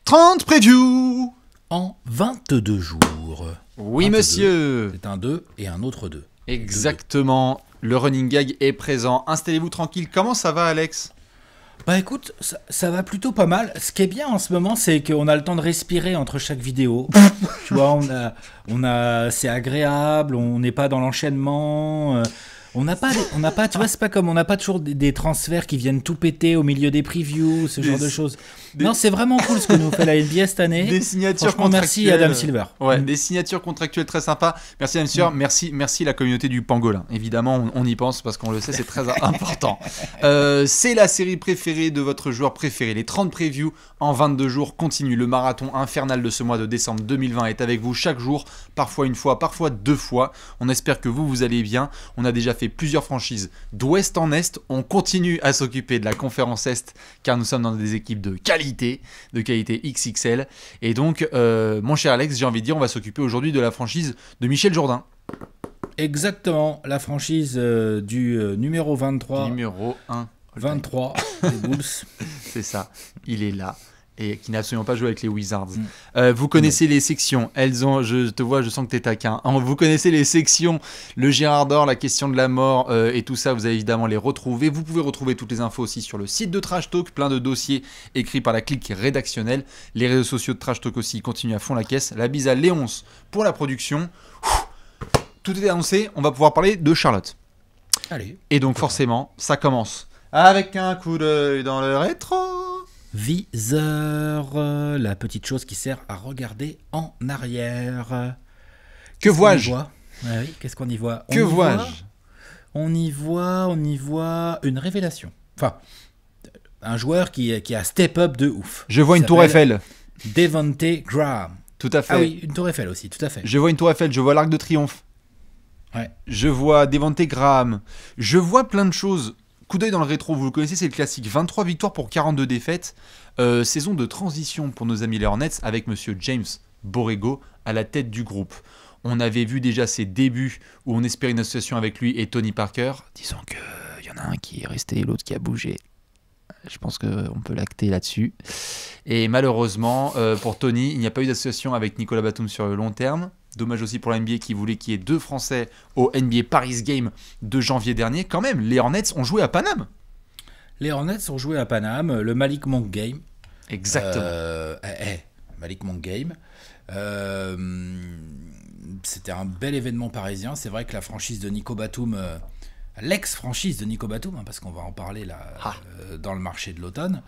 30 previews en 22 jours. Oui, 22, monsieur. c'est un 2 et un autre 2. Exactement. Le running gag est présent. Installez-vous tranquille. Comment ça va, Alex ? Bah écoute, ça va plutôt pas mal. Ce qui est bien en ce moment, c'est qu'on a le temps de respirer entre chaque vidéo. Tu vois, c'est agréable, on n'est pas dans l'enchaînement. On n'a pas, tu vois, c'est pas comme on n'a pas toujours des transferts qui viennent tout péter au milieu des previews, ce genre de choses. Non, c'est vraiment cool ce que nous fait la NBA cette année. Des signatures contractuelles. Merci Adam Silver. Ouais, des signatures contractuelles très sympas. Merci Adam Silver. Merci la communauté du pangolin. Évidemment, on y pense parce qu'on le sait, c'est très important. C'est la série préférée de votre joueur préféré. Les 30 previews en 22 jours continue. Le marathon infernal de ce mois de décembre 2020 est avec vous chaque jour, parfois une fois, parfois deux fois. On espère que vous allez bien. On a déjà fait plusieurs franchises d'ouest en est. On continue à s'occuper de la conférence Est car nous sommes dans des équipes de qualité XXL. Et donc, mon cher Alex, j'ai envie de dire, on va s'occuper aujourd'hui de la franchise de Michel Jourdain. Exactement, la franchise du numéro 23. Du numéro 1. 23 des Bulls. C'est ça, il est là. Et qui n'a absolument pas joué avec les Wizards. Vous connaissez les sections. Je te vois, je sens que t'es taquin. Vous connaissez les sections, le Gérard d'Or, la question de la mort et tout ça, vous allez évidemment les retrouver. Vous pouvez retrouver toutes les infos aussi sur le site de Trash Talk, plein de dossiers écrits par la clique rédactionnelle. Les réseaux sociaux de Trash Talk aussi continuent à fond la caisse. La bise à Léonce pour la production. Tout est annoncé, on va pouvoir parler de Charlotte. Allez. Et donc forcément, ça commence avec un coup d'œil dans le rétro. Viseur, la petite chose qui sert à regarder en arrière. Que vois-je ? Oui, qu'est-ce qu'on y voit ? Que vois-je ? On y voit une révélation. Enfin, un joueur qui a step up de ouf. Je vois une tour Eiffel. Devonte Graham. Tout à fait. Ah oui, une tour Eiffel aussi, tout à fait. Je vois une tour Eiffel, je vois l'Arc de Triomphe. Ouais. Je vois Devonte Graham. Je vois plein de choses. Coup d'œil dans le rétro, vous le connaissez, c'est le classique. 23 victoires pour 42 défaites. Saison de transition pour nos amis les Hornets avec monsieur James Borrego à la tête du groupe. On avait vu déjà ses débuts où on espérait une association avec lui et Tony Parker. Disons qu'il y en a un qui est resté et l'autre qui a bougé. Je pense qu'on peut l'acter là-dessus. Et malheureusement, pour Tony, il n'y a pas eu d'association avec Nicolas Batum sur le long terme. Dommage aussi pour la NBA qui voulait qu'il y ait 2 Français au NBA Paris Game de janvier dernier. Quand même, les Hornets ont joué à Paname. Les Hornets ont joué à Paname, le Malik Monk Game. Exactement. Malik Monk Game. C'était un bel événement parisien. C'est vrai que la franchise de Nico Batum... l'ex-franchise de Nico Batum, parce qu'on va en parler là dans le marché de l'automne.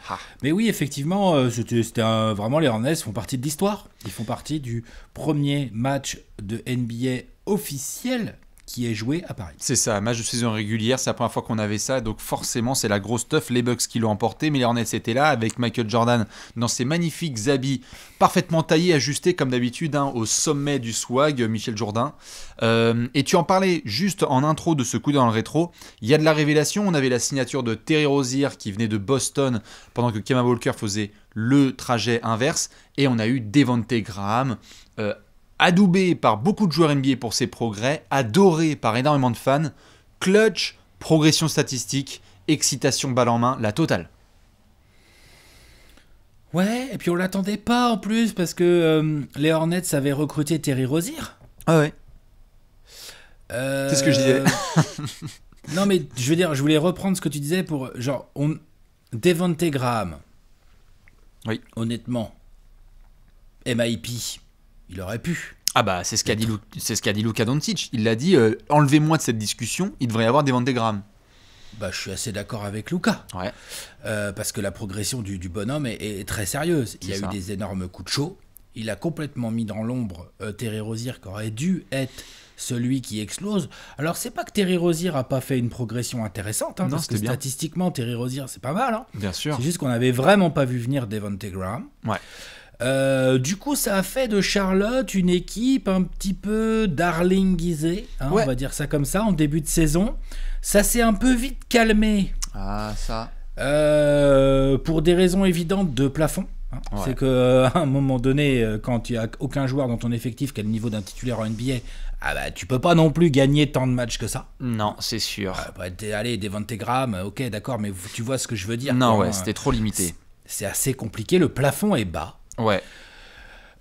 Mais oui, effectivement, c'était vraiment les Hornets font partie de l'histoire. Ils font partie du premier match de NBA officiel qui est joué à Paris. C'est ça, match de saison régulière, c'est la première fois qu'on avait ça, donc forcément c'est la grosse stuff, les Bucks qui l'ont emporté, mais les Hornets étaient là avec Michael Jordan dans ses magnifiques habits parfaitement taillés, ajustés comme d'habitude au sommet du swag, Michel Jourdain. Et tu en parlais juste en intro de ce coup dans le rétro, il y a de la révélation, on avait la signature de Terry Rozier qui venait de Boston pendant que Kemba Walker faisait le trajet inverse, et on a eu Devonte Graham, adoubé par beaucoup de joueurs NBA pour ses progrès, adoré par énormément de fans, clutch, progression statistique, excitation balle en main, la totale. Ouais, et puis on l'attendait pas en plus parce que les Hornets avaient recruté Terry Rozier. Ah ouais. C'est ce que je disais. Non mais je veux dire, je voulais reprendre ce que tu disais pour Devonte Graham. Oui. Honnêtement, MIP. Il aurait pu. Ah bah c'est ce qu'a dit Luka Doncic. Il l'a dit, enlevez-moi de cette discussion, il devrait y avoir Devonte Graham. Bah je suis assez d'accord avec Luka. Ouais. Parce que la progression du bonhomme est très sérieuse. Il y a eu des énormes coups de chaud. Il a complètement mis dans l'ombre Terry Rozier qui aurait dû être celui qui explose. Alors c'est pas que Terry Rozier a pas fait une progression intéressante, non, parce que bien. Statistiquement Terry Rozier c'est pas mal. Bien sûr. C'est juste qu'on avait vraiment pas vu venir Devonte Graham. Ouais. Du coup, ça a fait de Charlotte une équipe un petit peu darlinguisée, ouais. On va dire ça comme ça, en début de saison. Ça s'est un peu vite calmé. Ah, ça. Pour des raisons évidentes de plafond. Ouais. C'est qu'à un moment donné, quand il n'y a aucun joueur dans ton effectif qui a le niveau d'un titulaire en NBA, tu peux pas non plus gagner tant de matchs que ça. Non, c'est sûr. Allez, Devonte Graham, ok, d'accord, mais tu vois ce que je veux dire. Non, ouais, c'était trop limité. C'est assez compliqué, le plafond est bas. Ouais.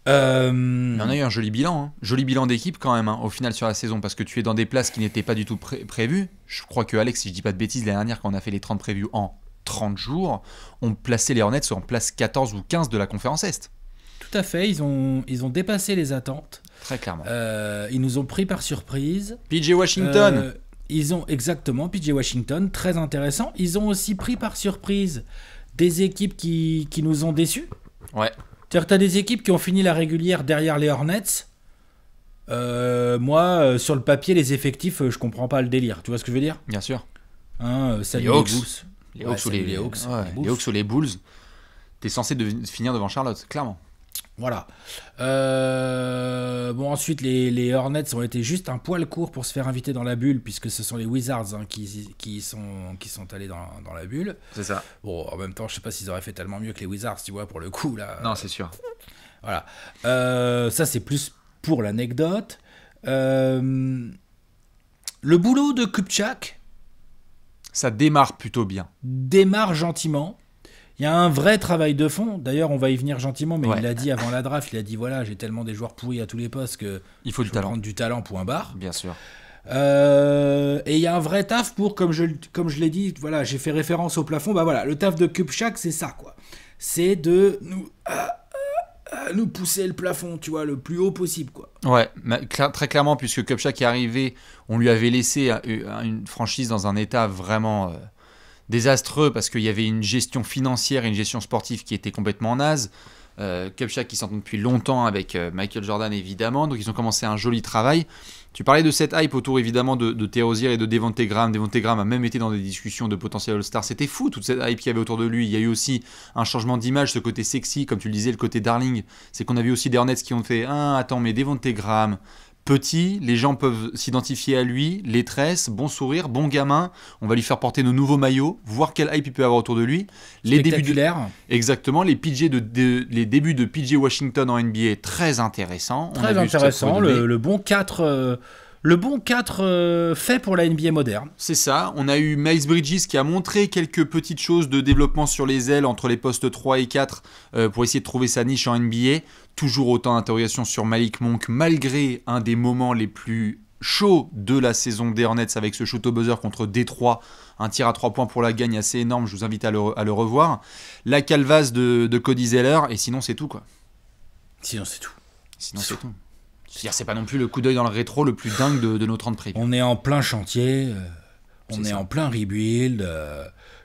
Mais on a eu un joli bilan, hein. Joli bilan d'équipe quand même, hein, au final sur la saison, parce que tu es dans des places qui n'étaient pas du tout prévues. Je crois que Alex, si je dis pas de bêtises, l'année dernière, quand on a fait les 30 prévus en 30 jours, on plaçait les Hornets en place 14 ou 15 de la conférence Est. Tout à fait, ils ont dépassé les attentes. Très clairement. Ils nous ont pris par surprise. PJ Washington. Ils ont exactement PJ Washington, très intéressant. Ils ont aussi pris par surprise des équipes qui nous ont déçus. Ouais. C'est-à-dire que tu as des équipes qui ont fini la régulière derrière les Hornets. Moi, sur le papier, les effectifs, je comprends pas le délire. Tu vois ce que je veux dire? Bien sûr. Salut les Hawks. Bulls. Les Hawks ou les Hawks. Les Hawks ou les Bulls. T'es censé finir devant Charlotte, clairement. Voilà. Ensuite, les Hornets ont été juste un poil court pour se faire inviter dans la bulle, puisque ce sont les Wizards qui sont allés dans la bulle. C'est ça. Bon, en même temps, je sais pas s'ils auraient fait tellement mieux que les Wizards, tu vois, pour le coup, là. Non, c'est sûr. Voilà. Ça, c'est plus pour l'anecdote. Le boulot de Kupchak ça démarre plutôt bien. Démarre gentiment. Il y a un vrai travail de fond. D'ailleurs, on va y venir gentiment, mais il l'a dit avant la draft. Il a dit voilà, j'ai tellement des joueurs pourris à tous les postes que il faut prendre du talent, point barre. Bien sûr. Et il y a un vrai taf pour, comme je l'ai dit, voilà, j'ai fait référence au plafond. Bah voilà, le taf de Kupchak, c'est ça, quoi. C'est de nous pousser le plafond, tu vois, le plus haut possible, quoi. Ouais, très clairement, puisque Kupchak est arrivé, on lui avait laissé une franchise dans un état vraiment désastreux, parce qu'il y avait une gestion financière et une gestion sportive qui était complètement naze. Kupchak qui s'entend depuis longtemps avec Michael Jordan, évidemment, donc ils ont commencé un joli travail. Tu parlais de cette hype autour, évidemment, de Terry Rozier et de Devonte Graham. Devonte Graham a même été dans des discussions de potentiel All-Star. C'était fou, toute cette hype qu'il y avait autour de lui. Il y a eu aussi un changement d'image, ce côté sexy, comme tu le disais, le côté darling. C'est qu'on a vu aussi des Hornets qui ont fait « Ah, attends, mais Devonte Graham, petit, les gens peuvent s'identifier à lui, les tresses, bon sourire, bon gamin, on va lui faire porter nos nouveaux maillots, voir quelle hype il peut avoir autour de lui. » Exactement, les débuts de PJ Washington en NBA, très intéressant. Très intéressant, le bon 4... Le bon 4 fait pour la NBA moderne. C'est ça. On a eu Miles Bridges qui a montré quelques petites choses de développement sur les ailes entre les postes 3 et 4 pour essayer de trouver sa niche en NBA. Toujours autant d'interrogations sur Malik Monk, malgré un des moments les plus chauds de la saison des Hornets avec ce shoot au buzzer contre Détroit. Un tir à 3 points pour la gagne assez énorme. Je vous invite à le revoir. La calvasse de Cody Zeller. Et sinon, c'est tout, quoi. Sinon, c'est tout. C'est-à-dire, c'est pas non plus le coup d'œil dans le rétro le plus dingue de nos 30 prix. On est en plein chantier, on est en plein rebuild.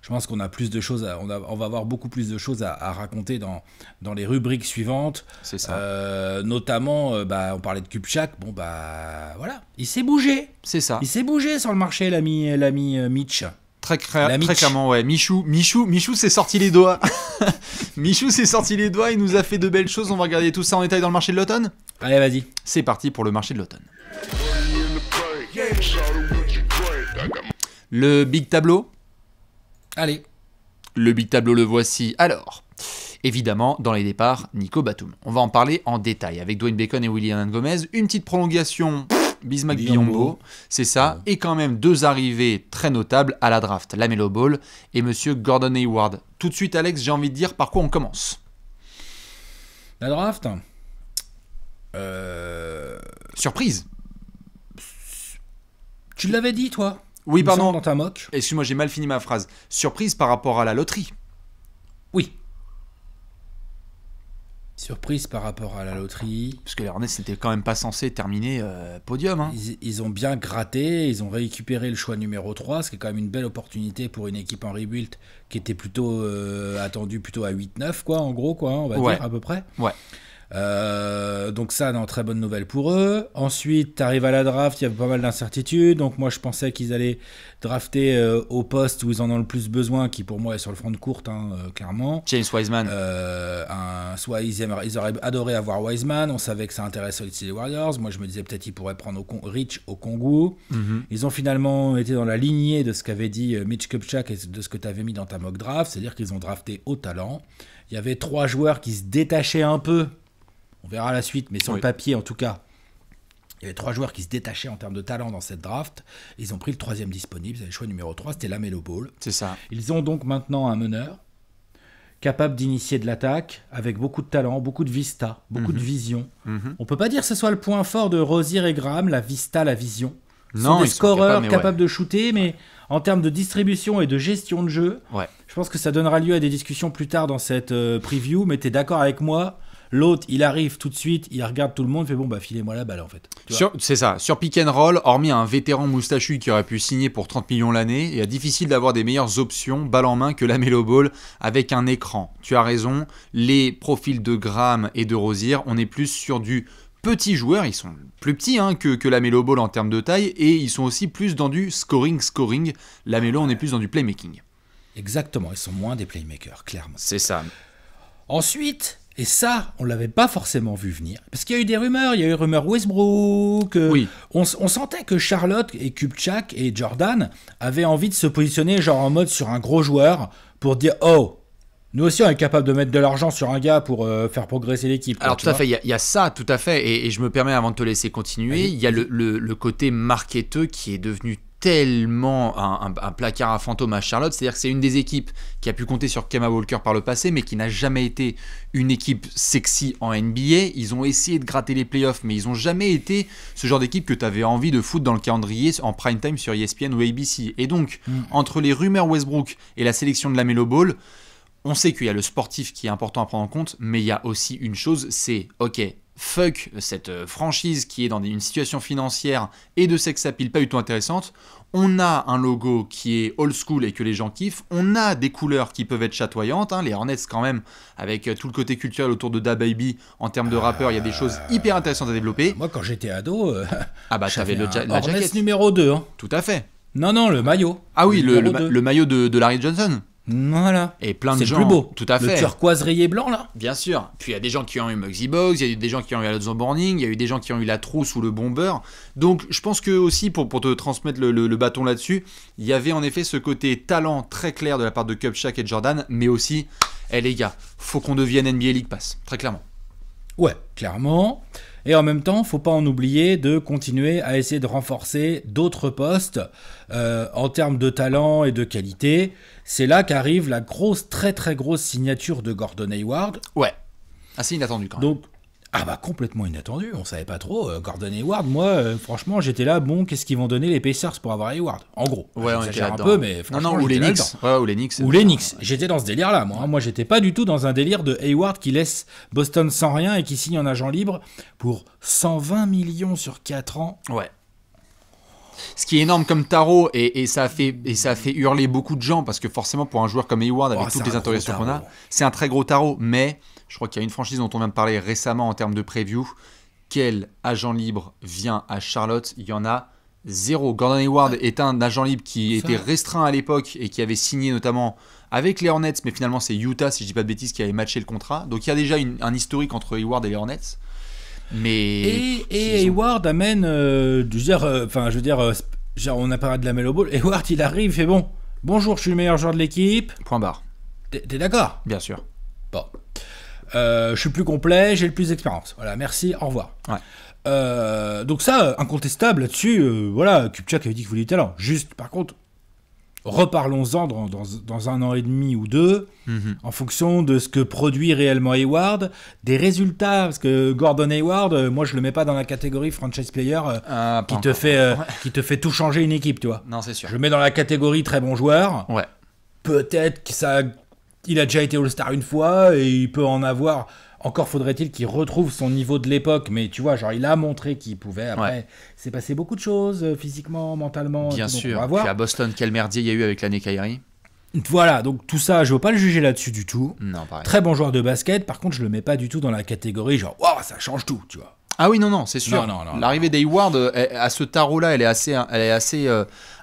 Je pense qu'on a plus de choses, on va avoir beaucoup plus de choses à raconter dans les rubriques suivantes. C'est ça. Notamment, on parlait de Kupchak. Bon, voilà, il s'est bougé. C'est ça. Il s'est bougé sur le marché, l'ami Mitch. Très clairement, ouais. Michou s'est sorti les doigts. Michou s'est sorti les doigts, il nous a fait de belles choses. On va regarder tout ça en détail dans le marché de l'automne. Allez, vas-y. C'est parti pour le marché de l'automne. Le big tableau. Allez. Le big tableau, le voici. Alors, évidemment, dans les départs, Nico Batum. On va en parler en détail avec Dwayne Bacon et William Gomez. Une petite prolongation, Bismack Biyombo, c'est ça. Et quand même 2 arrivées très notables à la draft. LaMelo Ball et Monsieur Gordon Hayward. Tout de suite, Alex, j'ai envie de dire par quoi on commence. La draft Surprise. Tu l'avais dit, toi? Oui, pardon. Dans ta mock. Excuse-moi, j'ai mal fini ma phrase. Surprise par rapport à la loterie. Oui. Surprise par rapport à la loterie. Parce que les Hornets n'étaient quand même pas censés terminer podium. Hein. Ils ont bien gratté, ils ont récupéré le choix numéro 3, ce qui est quand même une belle opportunité pour une équipe en rebuild qui était plutôt attendue plutôt à 8-9, quoi, en gros, quoi, on va dire, à peu près. Ouais. Donc ça, non, très bonne nouvelle pour eux. Ensuite, t'arrives à la draft, il y avait pas mal d'incertitudes. Donc moi, je pensais qu'ils allaient drafter au poste où ils en ont le plus besoin, qui pour moi est sur le front de courte, clairement. James Wiseman. Soit ils auraient adoré avoir Wiseman. On savait que ça intéressait aussi les Warriors. Moi, je me disais peut-être qu'ils pourraient prendre Rich au Congo. Mm-hmm. Ils ont finalement été dans la lignée de ce qu'avait dit Mitch Kupchak et de ce que tu avais mis dans ta mock draft. C'est-à-dire qu'ils ont drafté au talent. Il y avait 3 joueurs qui se détachaient un peu. On verra la suite, mais sur le papier, en tout cas, il y avait 3 joueurs qui se détachaient en termes de talent dans cette draft. Ils ont pris le 3e disponible. Ils avaient le choix numéro 3, c'était LaMelo Ball. C'est ça. Ils ont donc maintenant un meneur capable d'initier de l'attaque, avec beaucoup de talent, beaucoup de vista, beaucoup de vision. On peut pas dire que ce soit le point fort de Rozier et Graham, la vista, la vision. Ce sont des scoreurs capables de shooter, mais en termes de distribution et de gestion de jeu, je pense que ça donnera lieu à des discussions plus tard dans cette preview, mais tu es d'accord avec moi? L'autre, il arrive tout de suite, il regarde tout le monde, fait bon, bah filez-moi la balle en fait. C'est ça, sur pick and roll, hormis un vétéran moustachu qui aurait pu signer pour 30 millions l'année, il est difficile d'avoir des meilleures options balle en main que la Melo Ball avec un écran. Tu as raison, les profils de Graham et de Rozier, on est plus sur du petit joueur, ils sont plus petits que la Melo Ball en termes de taille, et ils sont aussi plus dans du scoring. La Melo, on est plus dans du playmaking. Exactement, ils sont moins des playmakers, clairement. C'est ça. Ensuite... Et ça, on l'avait pas forcément vu venir. Parce qu'il y a eu des rumeurs, il y a eu rumeurs Westbrook. Oui. On sentait que Charlotte et Kupchak et Jordan avaient envie de se positionner genre en mode sur un gros joueur pour dire « Oh, nous aussi on est capable de mettre de l'argent sur un gars pour faire progresser l'équipe. » Alors tout à fait, il y a ça, tout à fait. Et je me permets avant de te laisser continuer, il y a le côté marketeux qui est devenu tellement un placard à fantôme à Charlotte, c'est-à-dire que c'est une des équipes qui a pu compter sur Kemba Walker par le passé, mais qui n'a jamais été une équipe sexy en NBA. Ils ont essayé de gratter les playoffs, mais ils n'ont jamais été ce genre d'équipe que tu avais envie de foutre dans le calendrier en prime time sur ESPN ou ABC. Et donc, entre les rumeurs Westbrook et la sélection de la Melo Ball, on sait qu'il y a le sportif qui est important à prendre en compte, mais il y a aussi une chose, c'est ok, fuck cette franchise qui est dans une situation financière et de sex appeal pas du tout intéressante. On a un logo qui est old school et que les gens kiffent. On a des couleurs qui peuvent être chatoyantes. Les Hornets quand même, avec tout le côté culturel autour de Da Baby, en termes de rappeurs, il y a des choses hyper intéressantes à développer. Moi quand j'étais ado, t'avais la Hornets jaquette. numéro 2. Hein. Tout à fait. Non, le maillot. Ah oui, le maillot de Larry Johnson. Voilà. Et plein de gens. C'est le plus beau. Tout à fait. Le turquoise rayé blanc, là. Bien sûr. Puis il y a des gens qui ont eu Muggsy Bogues, il y a des gens qui ont eu Alonzo Mourning, il y a eu des gens qui ont eu la trousse ou le bomber. Donc je pense que aussi, pour te transmettre le bâton là-dessus, il y avait en effet ce côté talent très clair de la part de Kupchak et de Jordan, mais aussi, les gars, faut qu'on devienne NBA League Pass, très clairement. Ouais, clairement. Et en même temps, faut pas en oublier de continuer à essayer de renforcer d'autres postes en termes de talent et de qualité. C'est là qu'arrive la très très grosse signature de Gordon Hayward. Ouais, assez inattendu quand même. Donc, complètement inattendu, on savait pas trop. Gordon Hayward, moi, franchement, j'étais là, bon, qu'est-ce qu'ils vont donner les Pacers pour avoir Hayward? En gros. Ouais, on était un peu, mais franchement, ou les Knicks. Ouais, ou les Knicks. Ou les Knicks. J'étais dans ce délire-là, moi. Moi, j'étais pas du tout dans un délire de Hayward qui laisse Boston sans rien et qui signe en agent libre pour 120 millions sur 4 ans. Ouais. Ce qui est énorme comme tarot, et ça a fait hurler beaucoup de gens, parce que forcément, pour un joueur comme Hayward, avec toutes les interrogations qu'on a, c'est un très gros tarot, mais je crois qu'il y a une franchise dont on vient de parler récemment en termes de preview. Quel agent libre vient à Charlotte? Il y en a zéro. Gordon Hayward est un agent libre qui était restreint à l'époque et qui avait signé notamment avec les Hornets, mais finalement c'est Utah, si je dis pas de bêtises, qui avait matché le contrat. Donc il y a déjà un historique entre Hayward et les Hornets. Mais Hayward amène, on a parlé de la Melo Ball. Hayward, il arrive, il fait bonjour, je suis le meilleur joueur de l'équipe. Point barre. T'es d'accord? Bien sûr. Bon. Je suis le plus complet, j'ai le plus d'expérience. Voilà, merci, au revoir. Ouais. Donc ça, incontestable là-dessus, voilà, Kupchak avait dit qu'il voulait du talent. Juste, par contre, reparlons-en dans un an et demi ou deux, en fonction de ce que produit réellement Hayward, des résultats, parce que Gordon Hayward, moi je le mets pas dans la catégorie franchise player qui te fait tout changer une équipe, tu vois. Non, c'est sûr. Je le mets dans la catégorie très bon joueur. Ouais. Peut-être qu'il a déjà été All-Star une fois et il peut en avoir. Encore faudrait-il qu'il retrouve son niveau de l'époque, mais tu vois, genre il a montré qu'il pouvait. Après, c'est passé beaucoup de choses physiquement, mentalement. Bien sûr. Puis à Boston, quel merdier il y a eu avec l'année Kyrie. Voilà, donc tout ça, je veux pas le juger là-dessus du tout. Non, pareil. Très bon joueur de basket, par contre, je le mets pas du tout dans la catégorie genre, waouh, ça change tout, tu vois. Ah oui, non, c'est sûr. Non. L'arrivée d'Hayward à ce tarot-là, elle est assez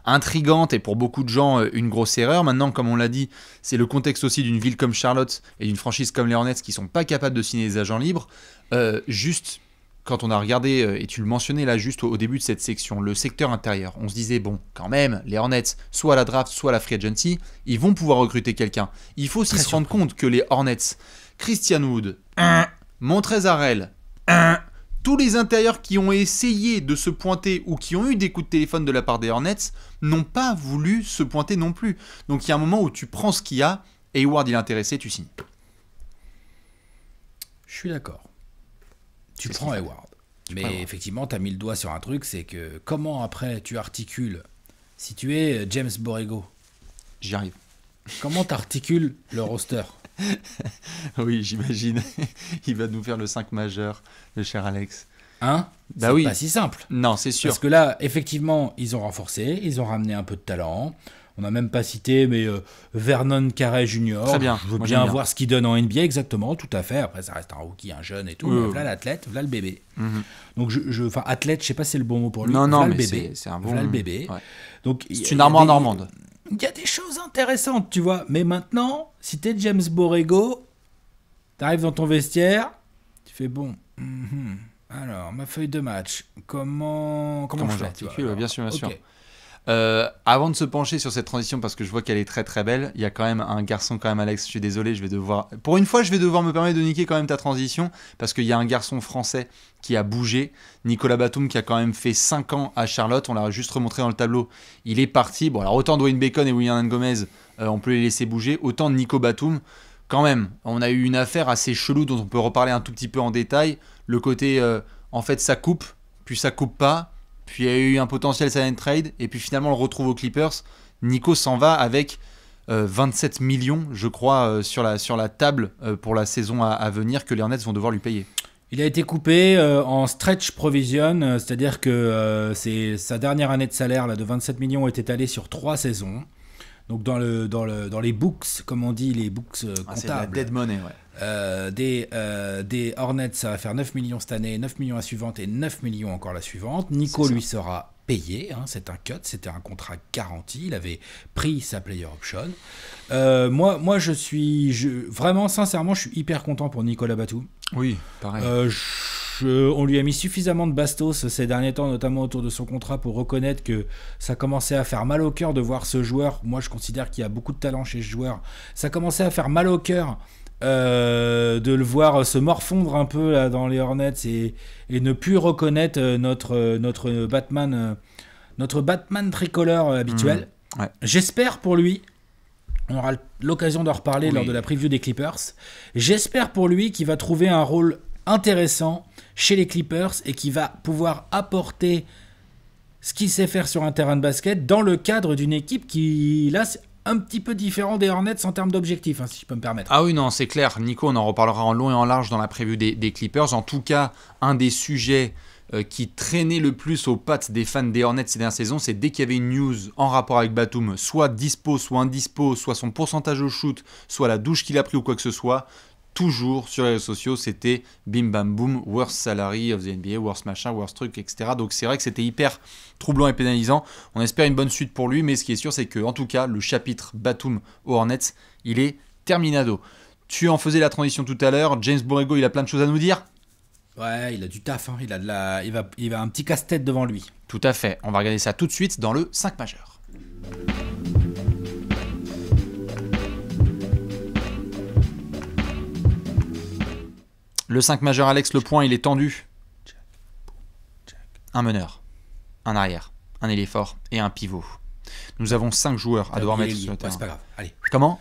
intrigante et pour beaucoup de gens, une grosse erreur. Maintenant, comme on l'a dit, c'est le contexte aussi d'une ville comme Charlotte et d'une franchise comme les Hornets qui sont pas capables de signer des agents libres. Juste, quand on a regardé, et tu le mentionnais là juste au début de cette section, le secteur intérieur, on se disait, bon, quand même, les Hornets, soit à la draft, soit à la free agency, ils vont pouvoir recruter quelqu'un. Il faut aussi se rendre compte que les Hornets, Christian Wood, Montrezl Harrell, tous les intérieurs qui ont essayé de se pointer ou qui ont eu des coups de téléphone de la part des Hornets n'ont pas voulu se pointer non plus. Donc il y a un moment où tu prends ce qu'il y a, Hayward il est intéressé, tu signes. Je suis d'accord. Tu C'est ce prends qu'il faut. Hayward. prends Mais Hayward. effectivement, tu as mis le doigt sur un truc, c'est que comment après tu articules, si tu es James Borrego, J'y arrive. comment tu articules le roster? Oui, j'imagine. Il va nous faire le 5 majeur, le cher Alex. Hein? Bah C'est oui. pas si simple. Non, c'est sûr. Parce que là, effectivement, ils ont renforcé, ils ont ramené un peu de talent. On n'a même pas cité, mais Vernon Carey Jr. Très bien. Je veux Moi, bien j'aime bien. voir ce qu'il donne en NBA, exactement, tout à fait. Après, ça reste un rookie, un jeune et tout. Oui, Mais oui. voilà l'athlète, voilà le bébé. Mhm. Donc, enfin, athlète, je sais pas si c'est le bon mot pour lui. Non, Voilà non, le mais bébé. c'est un bon. Voilà le bébé. Ouais. Donc, C'est une armoire normande. Il y a des choses intéressantes, tu vois. Mais maintenant, si t'es James Borrego, t'arrives dans ton vestiaire, tu fais bon. Alors, ma feuille de match, comment je fais, tu vois, j'articule, alors, bien sûr, bien ok. sûr. Avant de se pencher sur cette transition, parce que je vois qu'elle est très très belle, il y a quand même un garçon quand même, Alex, je suis désolé, je vais devoir... Pour une fois, je vais devoir me permettre de niquer quand même ta transition, parce qu'il y a un garçon français qui a bougé, Nicolas Batum, qui a quand même fait 5 ans à Charlotte, on l'a juste remontré dans le tableau, il est parti, bon alors autant Dwayne Bacon et William Gomez, on peut les laisser bouger, autant Nico Batum, quand même, on a eu une affaire assez chelou dont on peut reparler un tout petit peu en détail, le côté, en fait ça coupe, puis ça coupe pas, puis il y a eu un potentiel silent trade, et puis finalement on le retrouve aux Clippers. Nico s'en va avec 27 millions, je crois, sur la table pour la saison à venir, que les Hornets vont devoir lui payer. Il a été coupé en stretch provision, c'est-à-dire que c'est sa dernière année de salaire là, de 27 millions est étalée sur 3 saisons. Donc dans les books, comme on dit, les books comptables. C'est de la dead money, ouais. Des Hornets, ça va faire 9 millions cette année, 9 millions la suivante et 9 millions encore la suivante. Nico, lui, sera payé. Hein, c'est un cut, c'était un contrat garanti. Il avait pris sa player option. Moi, vraiment, sincèrement, je suis hyper content pour Nicolas Batum. Oui, pareil. On lui a mis suffisamment de bastos ces derniers temps, notamment autour de son contrat, pour reconnaître que ça commençait à faire mal au cœur de voir ce joueur. Moi, je considère qu'il y a beaucoup de talent chez ce joueur. Ça commençait à faire mal au cœur de le voir se morfondre un peu là, dans les Hornets et ne plus reconnaître notre Batman tricolore habituel. Ouais. J'espère pour lui, on aura l'occasion d'en reparler lors de la preview des Clippers, j'espère pour lui qu'il va trouver un rôle intéressant chez les Clippers et qui va pouvoir apporter ce qu'il sait faire sur un terrain de basket dans le cadre d'une équipe qui, là, c'est un petit peu différent des Hornets en termes d'objectifs, hein, si je peux me permettre. Ah oui, non, c'est clair. Nico, on en reparlera en long et en large dans la preview des Clippers. En tout cas, un des sujets qui traînait le plus aux pattes des fans des Hornets ces dernières saisons, c'est dès qu'il y avait une news en rapport avec Batum, soit dispo, soit indispo, soit son pourcentage au shoot, soit la douche qu'il a pris ou quoi que ce soit, toujours sur les réseaux sociaux, c'était bim bam boum, worst salary of the NBA, worst machin, worst truc, etc. Donc c'est vrai que c'était hyper troublant et pénalisant. On espère une bonne suite pour lui, mais ce qui est sûr, c'est que en tout cas, le chapitre Batum aux Hornets, il est terminado. Tu en faisais la transition tout à l'heure. James Borrego, il a plein de choses à nous dire. Ouais, il a du taf, hein. Il va un petit casse-tête devant lui. Tout à fait. On va regarder ça tout de suite dans le 5 majeur. Le 5 majeur, Alex, le point, il est tendu. Un meneur, un arrière, un ailier fort et un pivot. Nous avons 5 joueurs à devoir mettre sur le terrain. C'est pas grave, allez. Comment ?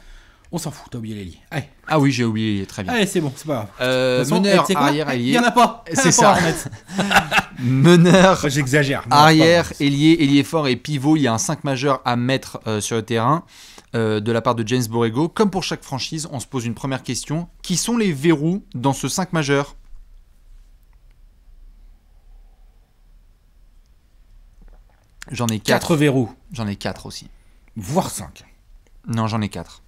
On s'en fout, t'as oublié les lits. Allez. Ah oui, j'ai oublié, très bien. Allez, c'est bon, c'est pas grave. De toute façon, Meneur, tu sais quoi, arrière, ailier. Il y en a pas. C'est ça. Meneur, J'exagère. Non, arrière, c'est pas ailier, ailier fort et pivot. Il y a un 5 majeur à mettre sur le terrain de la part de James Borrego. Comme pour chaque franchise, on se pose une première question. Qui sont les verrous dans ce 5 majeur ? J'en ai 4. 4 verrous, J'en ai 4 aussi. voire 5. Non, j'en ai 4.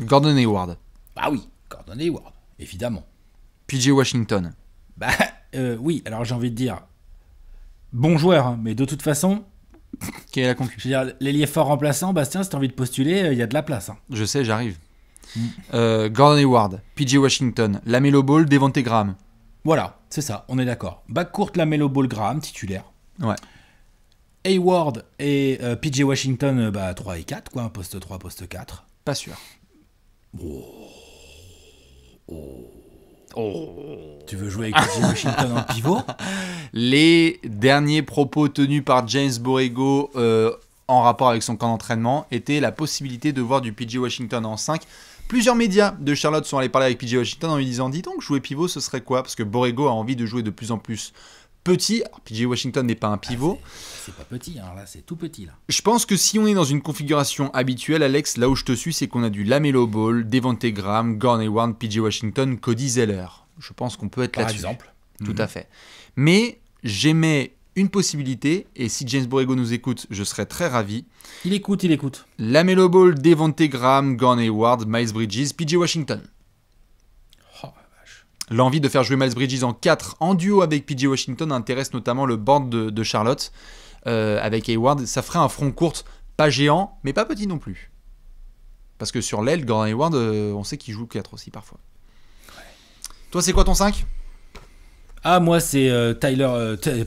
Gordon Hayward, Bah oui, Gordon Hayward, évidemment. PJ Washington. Bah oui, alors j'ai envie de dire, bon joueur, hein, mais de toute façon, Quelle est la conclusion ? je veux dire, l'ailier fort remplaçant, Bastien, si t'as envie de postuler, il y a de la place. Hein. Je sais, j'arrive. Gordon Hayward, PJ Washington, LaMelo Ball, Devonte Graham. Voilà, c'est ça, on est d'accord. Backcourt, LaMelo Ball, Graham, titulaire. Ouais. Hayward et PJ Washington, 3 et 4, quoi, poste 3, poste 4. Pas sûr. Tu veux jouer avec PJ Washington en pivot? Les derniers propos tenus par James Borrego en rapport avec son camp d'entraînement étaient la possibilité de voir du PJ Washington en 5 Plusieurs médias de Charlotte sont allés parler avec PJ Washington en lui disant « Dis donc, jouer pivot, ce serait quoi ?» Parce que Borrego a envie de jouer de plus en plus petit. Alors, PJ Washington n'est pas un pivot. C'est pas petit, hein, là, c'est tout petit. Là. Je pense que si on est dans une configuration habituelle, Alex, là où je te suis, c'est qu'on a du LaMelo Ball, Devonte Graham, Gordon Hayward, PJ Washington, Cody Zeller. Je pense qu'on peut être là-dessus. Par exemple. Tout à fait. Mais j'aimais une possibilité, et si James Borrego nous écoute, je serais très ravi. Il écoute. LaMelo Ball, Devonte Graham, Gordon Hayward, Miles Bridges, PJ Washington. Oh, la vache. L'envie de faire jouer Miles Bridges en 4 en duo avec PJ Washington intéresse notamment le board de Charlotte avec Hayward. Ça ferait un front court pas géant, mais pas petit non plus. Parce que sur l'aile, Gordon Hayward, on sait qu'il joue 4 aussi parfois. Ouais. Toi, c'est quoi ton 5 ? Ah, moi, c'est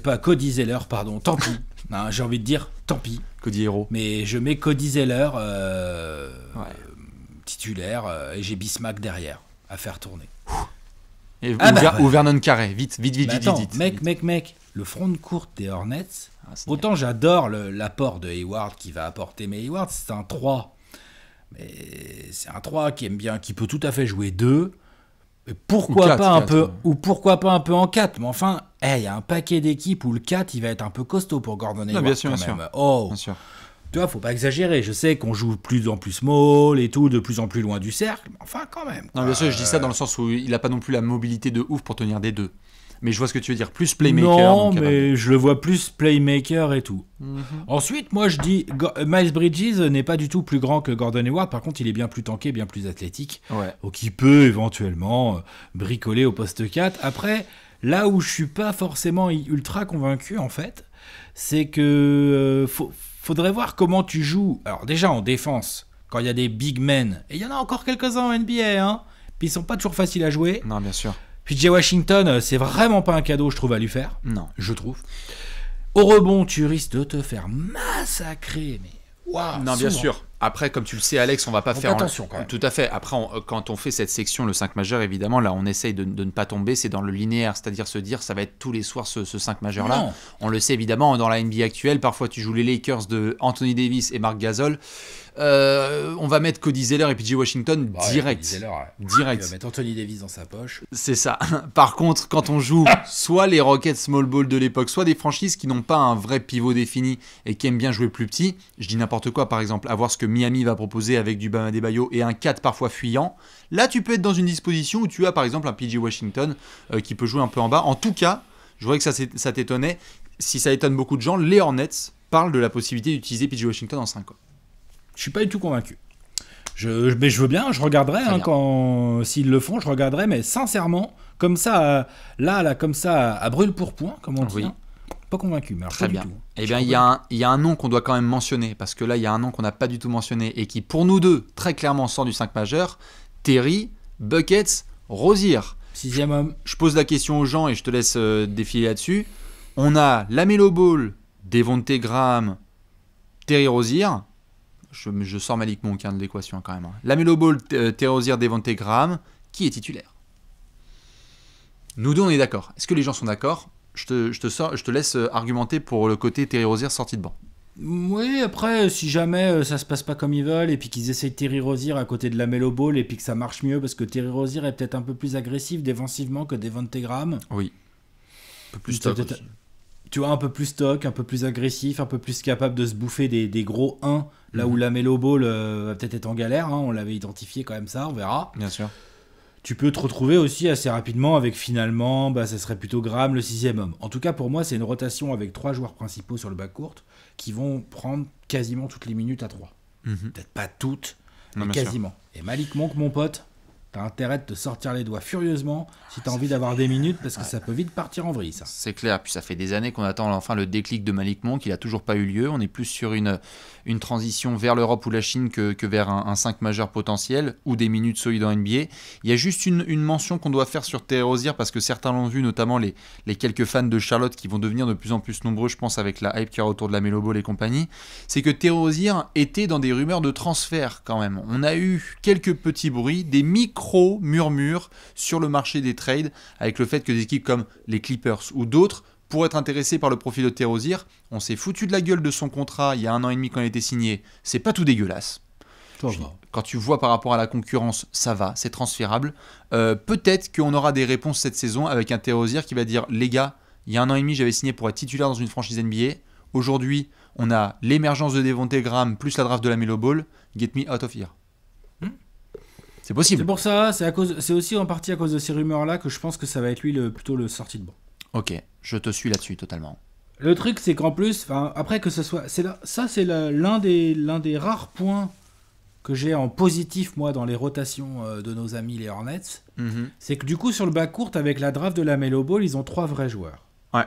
pas Cody Zeller, pardon, tant pis. Non, j'ai envie de dire, tant pis. Cody Hero. Mais je mets Cody Zeller titulaire et j'ai Bismack derrière à faire tourner. Et ou Vernon Carey, vite. Mec, le front de courte des Hornets, autant j'adore l'apport de Hayward qui va apporter, mais Hayward c'est un 3. Mais c'est un 3 qui aime bien, qui peut tout à fait jouer 2. Pourquoi pas un peu en 4, mais enfin, il y a un paquet d'équipes où le 4 il va être un peu costaud pour Gordon Hayward. Bien sûr. Tu vois, faut pas exagérer. Je sais qu'on joue de plus en plus small et tout, de plus en plus loin du cercle, mais enfin quand même. Non, bien sûr, je dis ça dans le sens où il a pas non plus la mobilité de ouf pour tenir des deux. Mais je vois ce que tu veux dire, plus playmaker. Non, mais je le vois plus playmaker et tout. Ensuite, moi je dis, Miles Bridges n'est pas du tout plus grand que Gordon Hayward. Par contre, il est bien plus tanké, bien plus athlétique. Ouais. Donc il peut éventuellement bricoler au poste 4. Après, là où je suis pas forcément ultra convaincu en fait, c'est que faudrait voir comment tu joues. Alors déjà en défense, quand il y a des big men, et il y en a encore quelques-uns en NBA, hein, puis ils sont pas toujours faciles à jouer. Non, bien sûr. PJ Washington, c'est vraiment pas un cadeau, je trouve, à lui faire. Non. Je trouve. Au rebond, tu risques de te faire massacrer, mais waouh. Non, bien sûr. Après, comme tu le sais, Alex, on va pas faire... attention quand même. Tout à fait. Après, quand on fait cette section, le 5 majeur, évidemment, là, on essaye de ne pas tomber. C'est dans le linéaire, c'est-à-dire se dire, ça va être tous les soirs ce 5 majeur-là. Non. On le sait, évidemment, dans la NBA actuelle. Parfois, tu joues les Lakers de Anthony Davis et Marc Gasol. On va mettre Cody Zeller et PJ Washington direct. Zeller, direct. Il va mettre Anthony Davis dans sa poche. C'est ça. Par contre, quand on joue soit les Rockets small ball de l'époque, soit des franchises qui n'ont pas un vrai pivot défini et qui aiment bien jouer plus petit, je dis n'importe quoi, par exemple, à voir ce que Miami va proposer avec du Bam Adebayo et un 4 parfois fuyant, là tu peux être dans une disposition où tu as par exemple un PJ Washington qui peut jouer un peu en bas. En tout cas, je voudrais que ça t'étonnait. Si ça étonne beaucoup de gens, les Hornets parlent de la possibilité d'utiliser PJ Washington en 5. Je suis pas du tout convaincu. Mais je veux bien, je regarderai s'ils le font, je regarderai, mais sincèrement, comme ça, là, comme ça, à brûle pour point, comme on dit, pas convaincu. Mais alors, très pas bien. Du tout. Eh bien, il y a un nom qu'on doit quand même mentionner, parce que là, il y a un nom qu'on n'a pas du tout mentionné et qui, pour nous deux, très clairement sort du 5 majeur. Terry, Buckets, Rozier. 6e homme. Je pose la question aux gens et je te laisse défiler là-dessus. On a LaMelo Ball, Devonte Graham, Terry Rozier. Je sors Malik Monk de l'équation quand même. LaMelo Ball, Terry Rozier, Devonte Graham. Qui est titulaire ? Nous deux, on est d'accord. Est-ce que les gens sont d'accord ? Je te laisse argumenter pour le côté Terry Rozier sorti de banc. Oui, après, si jamais ça se passe pas comme ils veulent et puis qu'ils essayent Terry Rozier à côté de LaMelo Ball et puis que ça marche mieux parce que Terry Rozier est peut-être un peu plus agressif défensivement que Devonte Graham. Oui. Un peu plus stock aussi. Tu vois, un peu plus stock, un peu plus agressif, un peu plus capable de se bouffer des gros 1, là où LaMelo Ball va peut-être être en galère, hein, on l'avait identifié quand même ça, on verra. Bien sûr. Tu peux te retrouver aussi assez rapidement avec finalement, ça serait plutôt Graham le 6e homme. En tout cas, pour moi, c'est une rotation avec 3 joueurs principaux sur le backcourt qui vont prendre quasiment toutes les minutes à 3. Peut-être pas toutes, mais quasiment. Et Malik Monk, mon pote, t'as intérêt de te sortir les doigts furieusement si t'as envie d'avoir des minutes parce que ça peut vite partir en vrille, ça. C'est clair, puis ça fait des années qu'on attend enfin le déclic de Malik Monk, il n'a toujours pas eu lieu. On est plus sur une transition vers l'Europe ou la Chine que vers un 5 majeur potentiel ou des minutes solides en NBA. Il y a juste une mention qu'on doit faire sur Terry Rozier parce que certains l'ont vu, notamment les quelques fans de Charlotte qui vont devenir de plus en plus nombreux, je pense, avec la hype qu'il y aura autour de LaMelo Ball et compagnie. C'est que Terry Rozier était dans des rumeurs de transfert quand même. On a eu quelques petits bruits, des murmures sur le marché des trades avec le fait que des équipes comme les Clippers ou d'autres pourraient être intéressés par le profil de Terry Rozier. On s'est foutu de la gueule de son contrat il y a 1 an et demi quand il a été signé. C'est pas tout dégueulasse. Ça va. Quand tu vois par rapport à la concurrence, ça va, c'est transférable. Peut-être qu'on aura des réponses cette saison avec un Terry Rozier qui va dire les gars, il y a 1 an et demi, j'avais signé pour être titulaire dans une franchise NBA. Aujourd'hui, on a l'émergence de Devonte Graham plus la draft de la Melo Ball. Get me out of here. C'est possible. C'est pour ça, c'est aussi en partie à cause de ces rumeurs-là que je pense que ça va être lui plutôt le sorti de banc. Ok, je te suis là-dessus totalement. Le truc, c'est qu'en plus, après que ce soit... c'est l'un des rares points que j'ai en positif, moi, dans les rotations de nos amis les Hornets. C'est que du coup, sur le backcourt, avec la draft de la Melo Ball, ils ont 3 vrais joueurs. Ouais.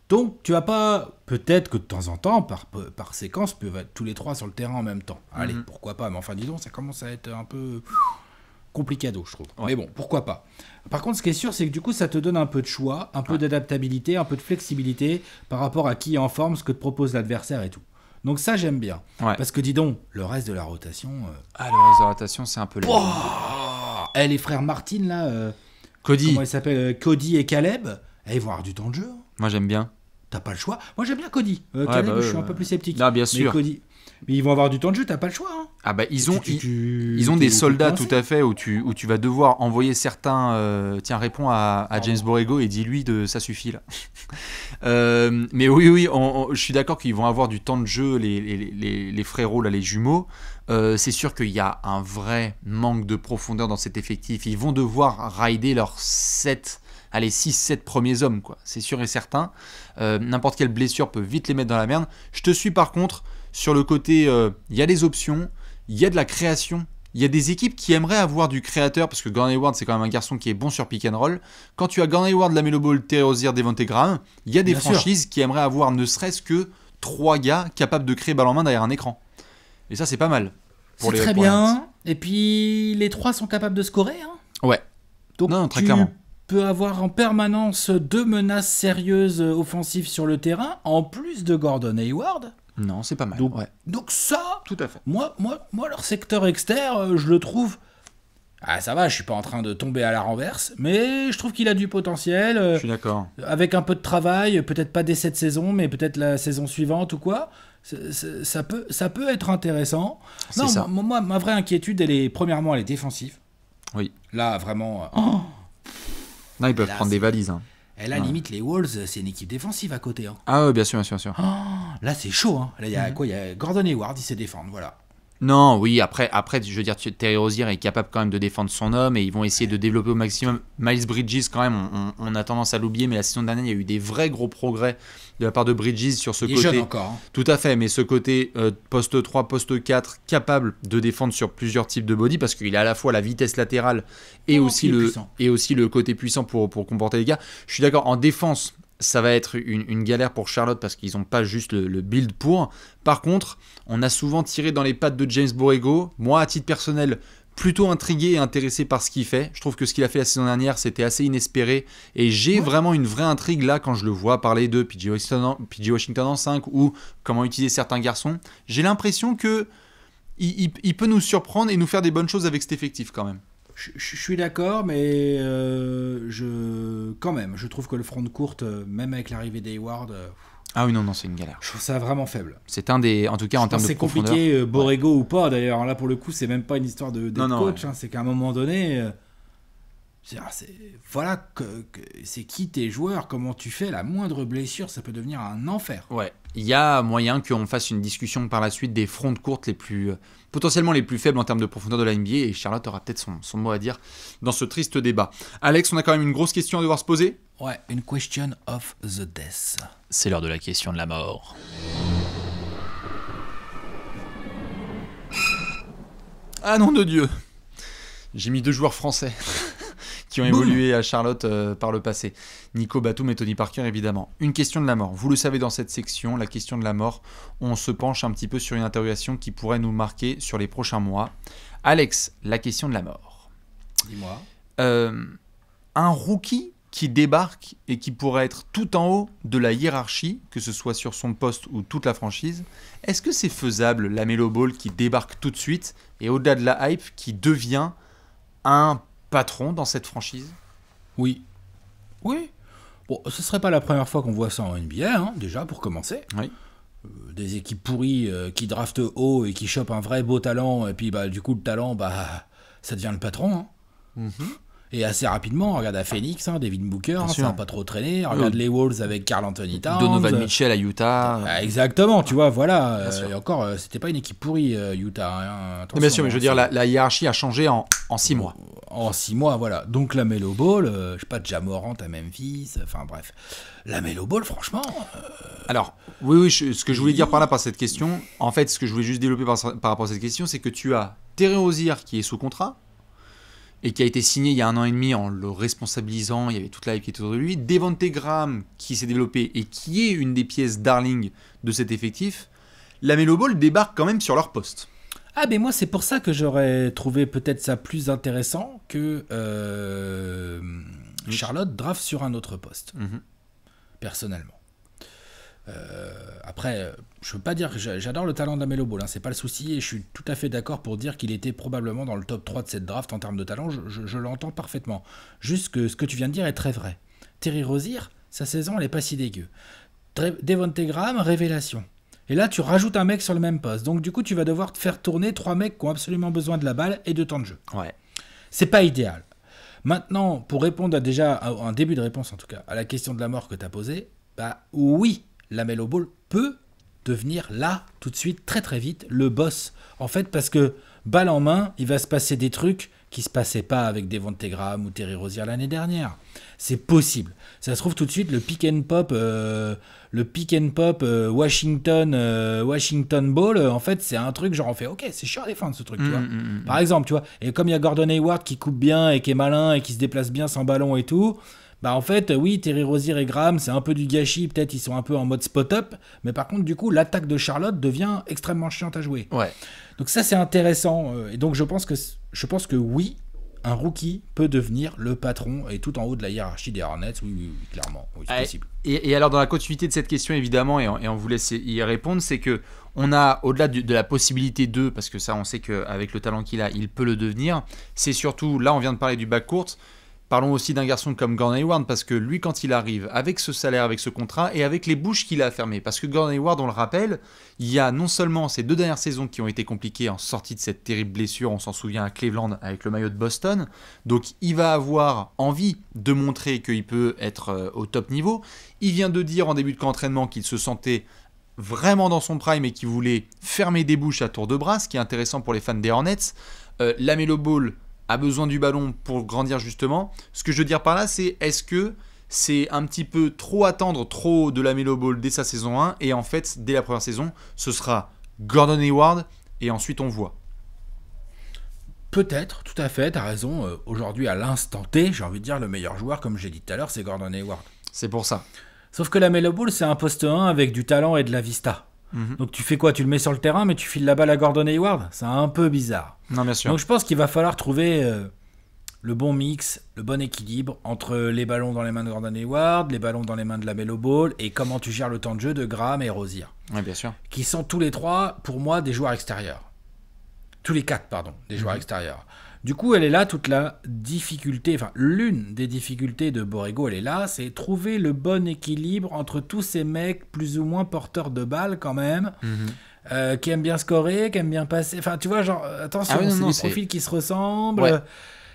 Donc, tu vas pas... Peut-être que de temps en temps, par séquence, peuvent être tous les 3 sur le terrain en même temps. Allez, pourquoi pas. Mais enfin, dis donc, ça commence à être un peu complicado, je trouve. Ouais. Mais bon, pourquoi pas. Par contre, ce qui est sûr, c'est que du coup, ça te donne un peu de choix, un peu d'adaptabilité, un peu de flexibilité par rapport à qui est en forme, ce que te propose l'adversaire et tout. Donc ça, j'aime bien. Ouais. Parce que dis donc, le reste de la rotation... le reste de la rotation, c'est un peu... les frères Martin, là... Cody. Comment ils s'appellent Cody et Caleb. Ils vont avoir du temps de jeu. Moi, j'aime bien. T'as pas le choix. Moi, j'aime bien Cody. Caleb, je suis un peu plus sceptique. Non, bien sûr. Mais ils vont avoir du temps de jeu, t'as pas le choix. Hein. Ah bah ils ont des soldats tout à fait où tu vas devoir envoyer certains. Tiens, réponds à James Borrego et dis-lui ça suffit là. Mais oui, je suis d'accord qu'ils vont avoir du temps de jeu, les frérots là, les jumeaux. C'est sûr qu'il y a un vrai manque de profondeur dans cet effectif. Ils vont devoir rider leurs 6-7 premiers hommes, quoi. C'est sûr et certain. N'importe quelle blessure peut vite les mettre dans la merde. Je te suis par contre sur le côté, il y a des options, il y a de la création. Il y a des équipes qui aimeraient avoir du créateur, parce que Gordon Hayward, c'est quand même un garçon qui est bon sur pick and roll. Quand tu as Gordon Hayward, LaMelo Ball, Terry Rozier, Devonte Graham, il y a des franchises qui aimeraient avoir ne serait-ce que 3 gars capables de créer balle en main derrière un écran. Et ça, c'est pas mal. C'est très bien. Et puis, les 3 sont capables de scorer. Hein. Ouais. Donc, non, très clairement. Peut avoir en permanence 2 menaces sérieuses offensives sur le terrain, en plus de Gordon Hayward. Non, c'est pas mal. Donc ça, tout à fait. Moi, leur secteur externe, je le trouve... Ah, ça va, je suis pas en train de tomber à la renverse, mais je trouve qu'il a du potentiel. Je suis d'accord. Avec un peu de travail, peut-être pas dès cette saison, mais peut-être la saison suivante ou quoi. Ça peut être intéressant. C'est ça. Moi, ma vraie inquiétude, elle est défensive. Oui. Là, vraiment... Non, ils peuvent prendre des valises. Hein. Et là, limite, les Wolves, c'est une équipe défensive à côté. Hein. Ah oui, bien sûr. Là, c'est chaud. Hein. Là, il y a quoi ? Il y a Gordon Hayward, il sait défendre, voilà. Non, oui, après, je veux dire, Terry Rozier est capable quand même de défendre son homme et ils vont essayer de développer au maximum. Miles Bridges, quand même, on a tendance à l'oublier, mais la saison dernière, il y a eu des vrais gros progrès de la part de Bridges sur ce côté. Il est jeune encore. Hein. Tout à fait, mais ce côté poste 3, poste 4, capable de défendre sur plusieurs types de body parce qu'il a à la fois la vitesse latérale et aussi le côté puissant pour comporter les gars. Je suis d'accord, en défense, ça va être une galère pour Charlotte parce qu'ils n'ont pas juste le build pour. Par contre, on a souvent tiré dans les pattes de James Borrego. Moi, à titre personnel, plutôt intrigué et intéressé par ce qu'il fait. Je trouve que ce qu'il a fait la saison dernière, c'était assez inespéré. Et j'ai vraiment une vraie intrigue là quand je le vois parler de PJ Washington en 5 ou comment utiliser certains garçons. J'ai l'impression que il peut nous surprendre et nous faire des bonnes choses avec cet effectif quand même. Je suis d'accord, mais quand même, je trouve que le front de courte, même avec l'arrivée d'Hayward... Ah oui, non, c'est une galère. Je trouve ça vraiment faible. C'est un des... En tout cas, en termes de profondeur... C'est compliqué, Borrego ou pas, d'ailleurs. Là, pour le coup, c'est même pas une histoire de coach. Hein, c'est qu'à un moment donné... voilà, c'est qui tes joueurs, comment tu fais, la moindre blessure, ça peut devenir un enfer. Ouais, il y a moyen qu'on fasse une discussion par la suite des fronts de courte potentiellement les plus faibles en termes de profondeur de la NBA, et Charlotte aura peut-être son mot à dire dans ce triste débat. Alex, on a quand même une grosse question à devoir se poser. Ouais, une question of the death. C'est l'heure de la question de la mort. Ah nom de Dieu, j'ai mis 2 joueurs français qui ont évolué à Charlotte par le passé. Nico Batum et Tony Parker, évidemment. Une question de la mort. Vous le savez, dans cette section, la question de la mort, on se penche un petit peu sur une interrogation qui pourrait nous marquer sur les prochains mois. Alex, la question de la mort. Dis-moi. Un rookie qui débarque et qui pourrait être tout en haut de la hiérarchie, que ce soit sur son poste ou toute la franchise, est-ce que c'est faisable, la Melo Ball qui débarque tout de suite et au-delà de la hype, qui devient un patron dans cette franchise ? Oui. Bon, ce serait pas la première fois qu'on voit ça en NBA, hein, déjà, pour commencer. Oui. des équipes pourries qui draftent haut et qui chopent un vrai beau talent, et puis du coup le talent, ça devient le patron. Hein. Mhm. Et assez rapidement, regarde à Phoenix, David Booker, ça sûr. n'a pas trop traîné. Regarde les Wolves avec Karl Anthony Towns. Donovan Mitchell à Utah. Exactement, tu vois, voilà. Bien sûr. Et encore, c'était pas une équipe pourrie, Utah. Hein, attention, Bien sûr, mais je veux dire, la hiérarchie a changé en 6 mois. En 6 mois, voilà. Donc la Melo Ball, je sais pas, Ja Morant à Memphis, enfin bref. La Melo Ball, franchement. Alors, oui, ce que je voulais dire par là, par cette question, en fait, ce que je voulais juste développer par rapport à cette question, c'est que tu as Terry Rozier qui est sous contrat, et qui a été signé il y a 1 an et demi en le responsabilisant, il y avait toute la hype qui était autour de lui. Devonte Graham qui s'est développé et qui est une des pièces darling de cet effectif. La Melo Ball débarque quand même sur leur poste. Ah, mais moi, c'est pour ça que j'aurais trouvé peut-être ça plus intéressant que Charlotte draft sur un autre poste, personnellement. Après, je veux pas dire que j'adore le talent de la Melo Ball, hein, c'est pas le souci, et je suis tout à fait d'accord pour dire qu'il était probablement dans le top 3 de cette draft en termes de talent, je l'entends parfaitement. Juste que ce que tu viens de dire est très vrai. Terry Rozier, sa saison, elle est pas si dégueu. Devonte Graham, révélation. Et là, tu rajoutes un mec sur le même poste. Donc, du coup, tu vas devoir te faire tourner 3 mecs qui ont absolument besoin de la balle et de temps de jeu. Ouais. C'est pas idéal. Maintenant, pour répondre à un début de réponse, en tout cas, à la question de la mort que tu as posée, oui, la Melo Ball peut devenir là, tout de suite, très très vite, le boss. En fait, parce que, balle en main, il va se passer des trucs qui se passaient pas avec Devonte Graham ou Terry Rozier l'année dernière. C'est possible. Ça se trouve tout de suite, le pick and pop Washington Ball, en fait, c'est un truc genre on fait ok, c'est chiant à défendre ce truc, tu vois. Par exemple, tu vois. Et comme il y a Gordon Hayward qui coupe bien et qui est malin et qui se déplace bien sans ballon et tout. En fait, oui, Terry Rozier et Graham, c'est un peu du gâchis, peut-être ils sont un peu en mode spot-up, mais par contre, du coup, l'attaque de Charlotte devient extrêmement chiante à jouer. Ouais. Donc ça, c'est intéressant. Et donc, je pense que oui, un rookie peut devenir le patron et tout en haut de la hiérarchie des Hornets. Oui, clairement. Oui, c'est possible. Et alors, dans la continuité de cette question, évidemment, et on vous laisse y répondre, c'est que on a, au-delà de la possibilité de, parce que ça, on sait qu'avec le talent qu'il a, il peut le devenir, c'est surtout, là, on vient de parler du backcourt. Parlons aussi d'un garçon comme Gordon Hayward, parce que lui, quand il arrive, avec ce salaire, avec ce contrat, et avec les bouches qu'il a fermées, parce que Gordon Hayward, on le rappelle, il y a non seulement ces 2 dernières saisons qui ont été compliquées en sortie de cette terrible blessure, on s'en souvient à Cleveland avec le maillot de Boston, donc il va avoir envie de montrer qu'il peut être au top niveau. Il vient de dire en début de camp d'entraînement qu'il se sentait vraiment dans son prime et qu'il voulait fermer des bouches à tour de bras, ce qui est intéressant pour les fans des Hornets. La Melo Ball a besoin du ballon pour grandir justement. Ce que je veux dire par là, c'est est-ce que c'est un petit peu trop attendre trop de la Melo Ball dès sa saison 1 et en fait, dès la première saison, ce sera Gordon Hayward et ensuite on voit. Peut-être, tout à fait, t'as raison. Aujourd'hui, à l'instant T, j'ai envie de dire le meilleur joueur, comme j'ai dit tout à l'heure, c'est Gordon Hayward. C'est pour ça. Sauf que la Melo Ball, c'est un poste 1 avec du talent et de la vista. Donc tu fais quoi? Tu le mets sur le terrain, mais tu files la balle à Gordon Hayward? C'est un peu bizarre. Non, bien sûr. Donc je pense qu'il va falloir trouver le bon mix, le bon équilibre entre les ballons dans les mains de Gordon Hayward, les ballons dans les mains de la Melo Ball, et comment tu gères le temps de jeu de Graham et Rozier. Oui, bien sûr. Qui sont tous les 3, pour moi, des joueurs extérieurs. Tous les 4, pardon, des joueurs extérieurs. Du coup, elle est là toute la difficulté, enfin l'une des difficultés de Borrego, elle est là, c'est trouver le bon équilibre entre tous ces mecs plus ou moins porteurs de balles quand même, qui aiment bien scorer, qui aiment bien passer, enfin tu vois, genre, attention, c'est des profils qui se ressemblent,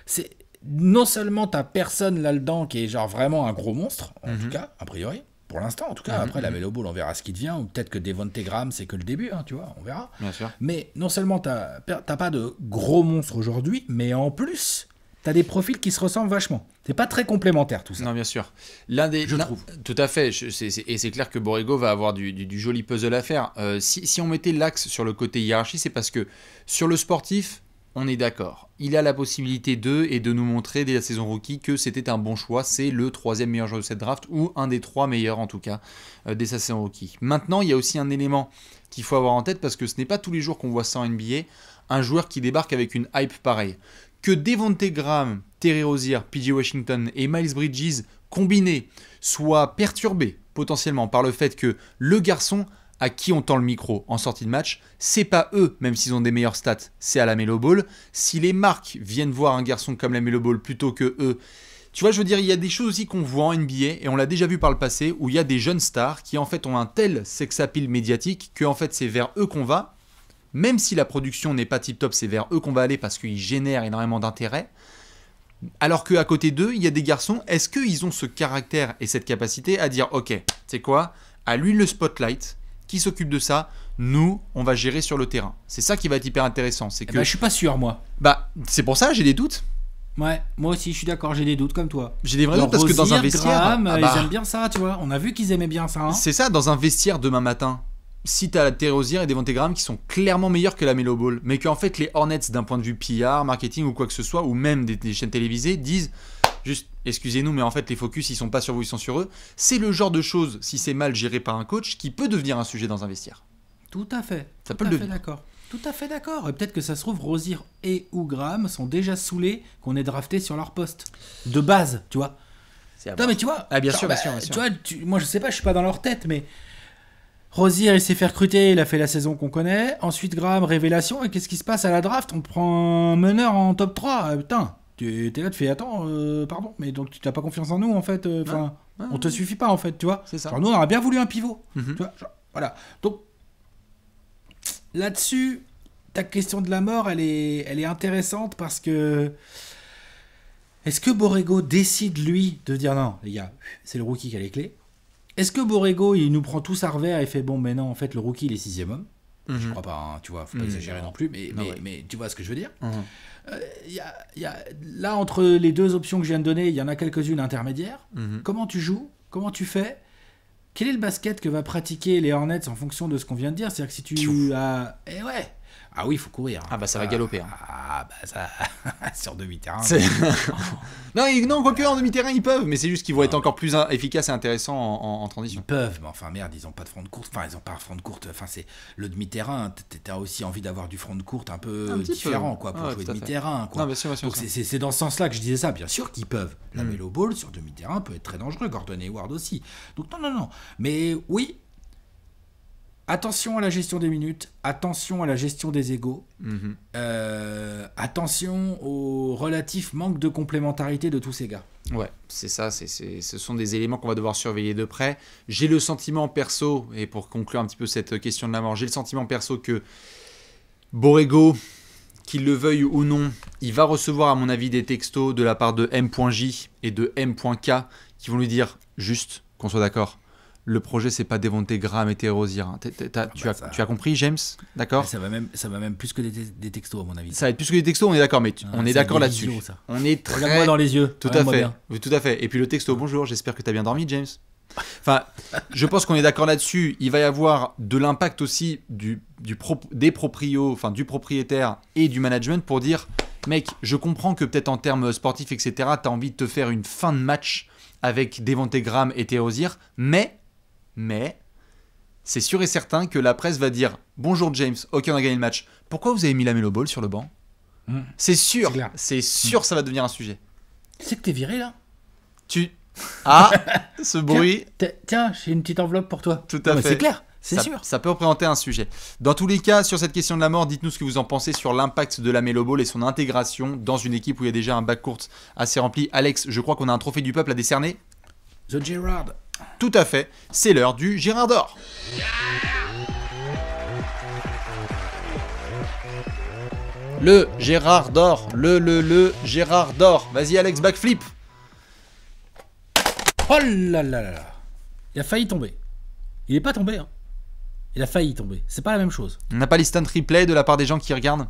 c'est non seulement t'as personne là-dedans qui est genre vraiment un gros monstre, en tout cas, a priori, pour l'instant, en tout cas. Après, la Melo Ball, on verra ce qui devient. Ou peut-être que Devonte Graham, c'est que le début, hein, tu vois, on verra. Bien sûr. Mais non seulement t'as pas de gros monstres aujourd'hui, mais en plus, t'as des profils qui se ressemblent vachement. C'est pas très complémentaire, tout ça. Non, bien sûr. Je trouve. Tout à fait. Et c'est clair que Borrego va avoir du joli puzzle à faire. Si on mettait l'axe sur le côté hiérarchie, c'est parce que sur le sportif, on est d'accord. Il a la possibilité de nous montrer dès la saison rookie que c'était un bon choix. C'est le 3e meilleur joueur de cette draft, ou un des 3 meilleurs en tout cas, dès sa saison rookie. Maintenant, il y a aussi un élément qu'il faut avoir en tête, parce que ce n'est pas tous les jours qu'on voit ça en NBA, un joueur qui débarque avec une hype pareille. Que Devonte Graham, Terry Rozier, PJ Washington et Miles Bridges combinés soient perturbés potentiellement par le fait que le garçon à qui on tend le micro en sortie de match, c'est pas eux, même s'ils ont des meilleures stats, c'est à la Melo Ball. Si les marques viennent voir un garçon comme la Melo Ball plutôt que eux, Tu vois, je veux dire, il y a des choses aussi qu'on voit en NBA, et on l'a déjà vu par le passé, où il y a des jeunes stars qui en fait ont un tel sex appeal médiatique que en fait c'est vers eux qu'on va, même si la production n'est pas tip top, c'est vers eux qu'on va aller parce qu'ils génèrent énormément d'intérêt. Alors qu'à côté d'eux, il y a des garçons, est-ce qu'ils ont ce caractère et cette capacité à dire, ok, c'est quoi, à lui le spotlight, qui s'occupe de ça, nous, on va gérer sur le terrain. C'est ça qui va être hyper intéressant. C'est que, je suis pas sûr, moi. bah, c'est pour ça, j'ai des doutes. Ouais, moi aussi, je suis d'accord, j'ai des doutes comme toi. J'ai des vrais doutes parce que dans un vestiaire... Graham, ils aiment bien ça, tu vois. On a vu qu'ils aimaient bien ça. Hein. C'est ça, dans un vestiaire demain matin. Si t'as Terry Rozier et Devontae Graham qui sont clairement meilleurs que la Melo Ball, mais qu'en fait les Hornets d'un point de vue PR, marketing ou quoi que ce soit, ou même des chaînes télévisées, disent juste excusez-nous mais en fait les focus ils sont pas sur vous, ils sont sur eux. C'est le genre de choses, si c'est mal géré par un coach, qui peut devenir un sujet dans un vestiaire. Tout à fait. Ça peut le devenir. D'accord. Tout à fait d'accord. Et peut-être que ça se trouve, Rozier et ou Graham sont déjà saoulés qu'on ait drafté sur leur poste. De base, tu vois. Non mais tu vois. Ah bien sûr, bien sûr. Tu vois, moi je sais pas, je suis pas dans leur tête, mais... Rozier, il s'est fait recruter, il a fait la saison qu'on connaît. Ensuite, Graham, révélation. Et qu'est-ce qui se passe à la draft? On prend un meneur en top 3. Putain, tu es là, tu fais attends, pardon, mais donc tu n'as pas confiance en nous en fait. On te suffit pas en fait, tu vois. C'est ça. Genre, nous, on aurait bien voulu un pivot. Mm-hmm. Tu vois, genre, voilà. Donc, là-dessus, ta question de la mort, elle est intéressante parce que. Est-ce que Borrego décide, lui, de dire non, les gars, c'est le rookie qui a les clés? Est-ce que Borrego, il nous prend tous à revers et fait bon, mais non, en fait, le rookie, il est 6e homme? Je crois pas, hein, tu vois, faut pas exagérer non plus, mais tu vois ce que je veux dire? Là, entre les deux options que je viens de donner, il y en a quelques-unes intermédiaires. Comment tu joues? Comment tu fais? Quel est le basket que va pratiquer les Hornets en fonction de ce qu'on vient de dire? C'est-à-dire que si tu as... Eh ouais. Ah oui, il faut courir. Hein. Ah bah ça va galoper. Hein. Ah bah ça... sur demi-terrain. Non, quoique en demi-terrain ils peuvent, mais c'est juste qu'ils vont être encore plus efficaces et intéressants en transition. Ils peuvent, mais enfin merde, ils ont pas de front de courte. Enfin, ils ont pas de front de courte. Enfin, c'est le demi-terrain. T'as aussi envie d'avoir du front de courte un peu différent, quoi, pour jouer demi-terrain. Quoi. Non, bien sûr, bien sûr. Donc c'est dans ce sens-là que je disais ça. Bien sûr qu'ils peuvent. La Melo Ball sur demi-terrain peut être très dangereux. Gordon Hayward aussi. Donc non. Mais oui. Attention à la gestion des minutes, attention à la gestion des égos, attention au relatif manque de complémentarité de tous ces gars. Ouais, c'est ça, ce sont des éléments qu'on va devoir surveiller de près. J'ai le sentiment perso, et pour conclure un petit peu cette question de la mort, j'ai le sentiment perso que Borrego, qu'il le veuille ou non, il va recevoir à mon avis des textos de la part de M.J et de M.K qui vont lui dire juste qu'on soit d'accord. Le projet, c'est pas Devontae Graham et Terry Rozier. Hein. Tu as compris, James? D'accord. Ça va même plus que des textos, à mon avis. Ça va être plus que des textos, on est d'accord, mais on est d'accord là-dessus. On est très... Regarde-moi dans les yeux. Tout à fait. Tout à fait. Et puis le texto, bonjour, j'espère que tu as bien dormi, James. Enfin, je pense qu'on est d'accord là-dessus. Il va y avoir de l'impact aussi du propriétaire et du management pour dire, mec, je comprends que peut-être en termes sportifs, etc., tu as envie de te faire une fin de match avec Devontae Graham et Terry Rozier, mais c'est sûr et certain que la presse va dire « Bonjour James, ok on a gagné le match. Pourquoi vous avez mis la Melo Ball sur le banc ?» C'est sûr, ça va devenir un sujet. Tu sais que t'es viré là? Ah, ce bruit. Tiens, j'ai une petite enveloppe pour toi. Tout à fait. C'est clair, c'est sûr. Ça peut représenter un sujet. Dans tous les cas, sur cette question de la mort, dites-nous ce que vous en pensez sur l'impact de la Melo Ball et son intégration dans une équipe où il y a déjà un backcourt assez rempli. Alex, je crois qu'on a un trophée du peuple à décerner. The Gerrard. Tout à fait, c'est l'heure du Gérard d'or. Le Gérard d'or, le Gérard d'or. Vas-y Alex, backflip. Oh là là là là. Il a failli tomber. Il est pas tombé, hein. Il a failli tomber. C'est pas la même chose. On n'a pas l'instant replay de la part des gens qui regardent?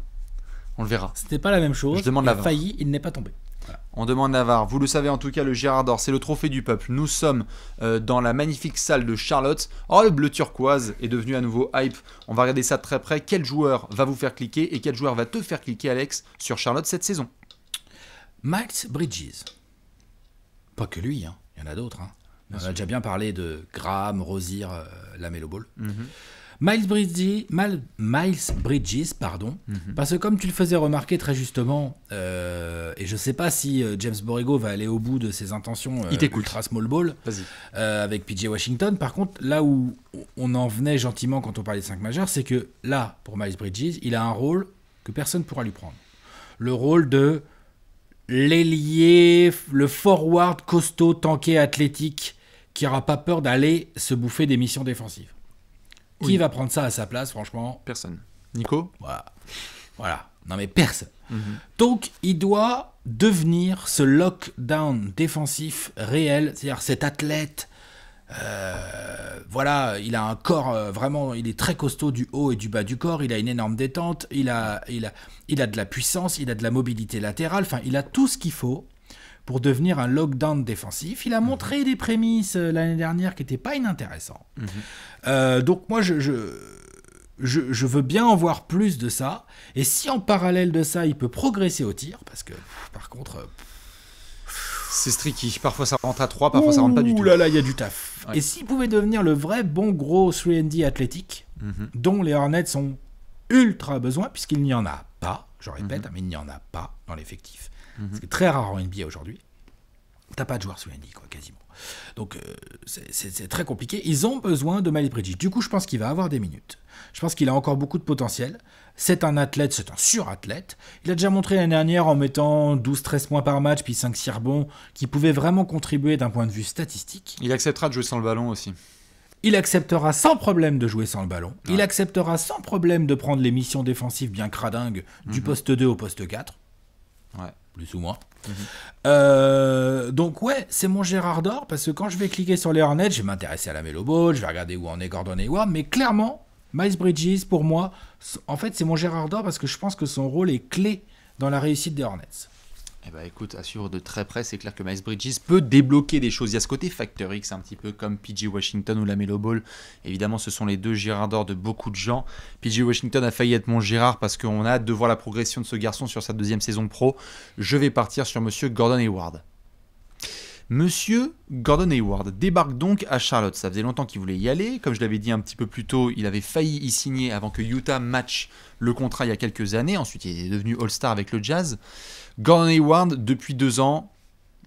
On le verra. C'était pas la même chose. Je demande il a failli, il n'est pas tombé. Voilà. On demande la VAR. Vous le savez en tout cas, le Gérard d'or, c'est le trophée du peuple. Nous sommes dans la magnifique salle de Charlotte. Oh, le bleu turquoise est devenu à nouveau hype. On va regarder ça de très près. Quel joueur va vous faire cliquer et quel joueur va te faire cliquer, Alex, sur Charlotte cette saison? Miles Bridges. Pas que lui, hein. Il y en a d'autres. Hein. On a déjà bien parlé de Graham, Rozier, la Melo Ball. Miles Bridges, pardon, parce que comme tu le faisais remarquer très justement, et je sais pas si James Borrego va aller au bout de ses intentions ultra small ball avec PJ Washington. Par contre, là où on en venait gentiment quand on parlait de 5 majeurs, c'est que là, pour Miles Bridges, il a un rôle que personne ne pourra lui prendre. Le rôle de l'ailier, le forward costaud, tanké, athlétique, qui n'aura pas peur d'aller se bouffer des missions défensives. Oui. Qui va prendre ça à sa place, franchement? Personne. Nico? Voilà. Non mais personne. Donc, il doit devenir ce lockdown défensif réel, c'est-à-dire cet athlète. Voilà, il a un corps vraiment, il est très costaud du haut et du bas du corps, il a une énorme détente, il a de la puissance, il a de la mobilité latérale, enfin, il a tout ce qu'il faut pour devenir un lockdown défensif. Il a montré des prémices l'année dernière qui n'étaient pas inintéressants. Donc moi, je veux bien en voir plus de ça. Et si en parallèle de ça, il peut progresser au tir, parce que par contre... c'est tricky. Parfois ça rentre à 3, parfois ça rentre pas du tout. Ouh là là, il y a du taf. Ouais. Et s'il pouvait devenir le vrai bon gros 3&D athlétique, dont les Hornets ont ultra besoin, puisqu'il n'y en a pas, je répète, mais il n'y en a pas dans l'effectif. C'est très rare en NBA aujourd'hui. T'as pas de joueur 3&D, quoi, quasiment. Donc c'est très compliqué. Ils ont besoin de Miles Bridges. Du coup, je pense qu'il va avoir des minutes. Je pense qu'il a encore beaucoup de potentiel. C'est un athlète, c'est un surathlète. Il a déjà montré l'année dernière en mettant 12-13 points par match, puis 5-6 rebonds, qu'il pouvait vraiment contribuer d'un point de vue statistique. Il acceptera de jouer sans le ballon aussi. Il acceptera sans problème de jouer sans le ballon. Ouais. Il acceptera sans problème de prendre les missions défensives bien cradingues du poste 2 au poste 4. Ouais. Plus ou moins. Donc ouais, c'est mon Gérard d'or, parce que quand je vais cliquer sur les Hornets, je vais m'intéresser à la Melo Ball, je vais regarder où en est Gordon Hayward, mais clairement, Miles Bridges, pour moi, en fait, c'est mon Gérard d'or parce que je pense que son rôle est clé dans la réussite des Hornets. Eh ben écoute, à suivre de très près, c'est clair que Miles Bridges peut débloquer des choses. Il y a ce côté Factor X, un petit peu comme PJ Washington ou la Melo Ball. Évidemment, ce sont les deux Gérard d'or de beaucoup de gens. PJ Washington a failli être mon Gérard parce qu'on a hâte de voir la progression de ce garçon sur sa deuxième saison pro. Je vais partir sur monsieur Gordon Hayward. Monsieur Gordon Hayward débarque donc à Charlotte. Ça faisait longtemps qu'il voulait y aller. Comme je l'avais dit un petit peu plus tôt, il avait failli y signer avant que Utah matche le contrat il y a quelques années. Ensuite, il est devenu All-Star avec le Jazz. Gordon Hayward, depuis 2 ans,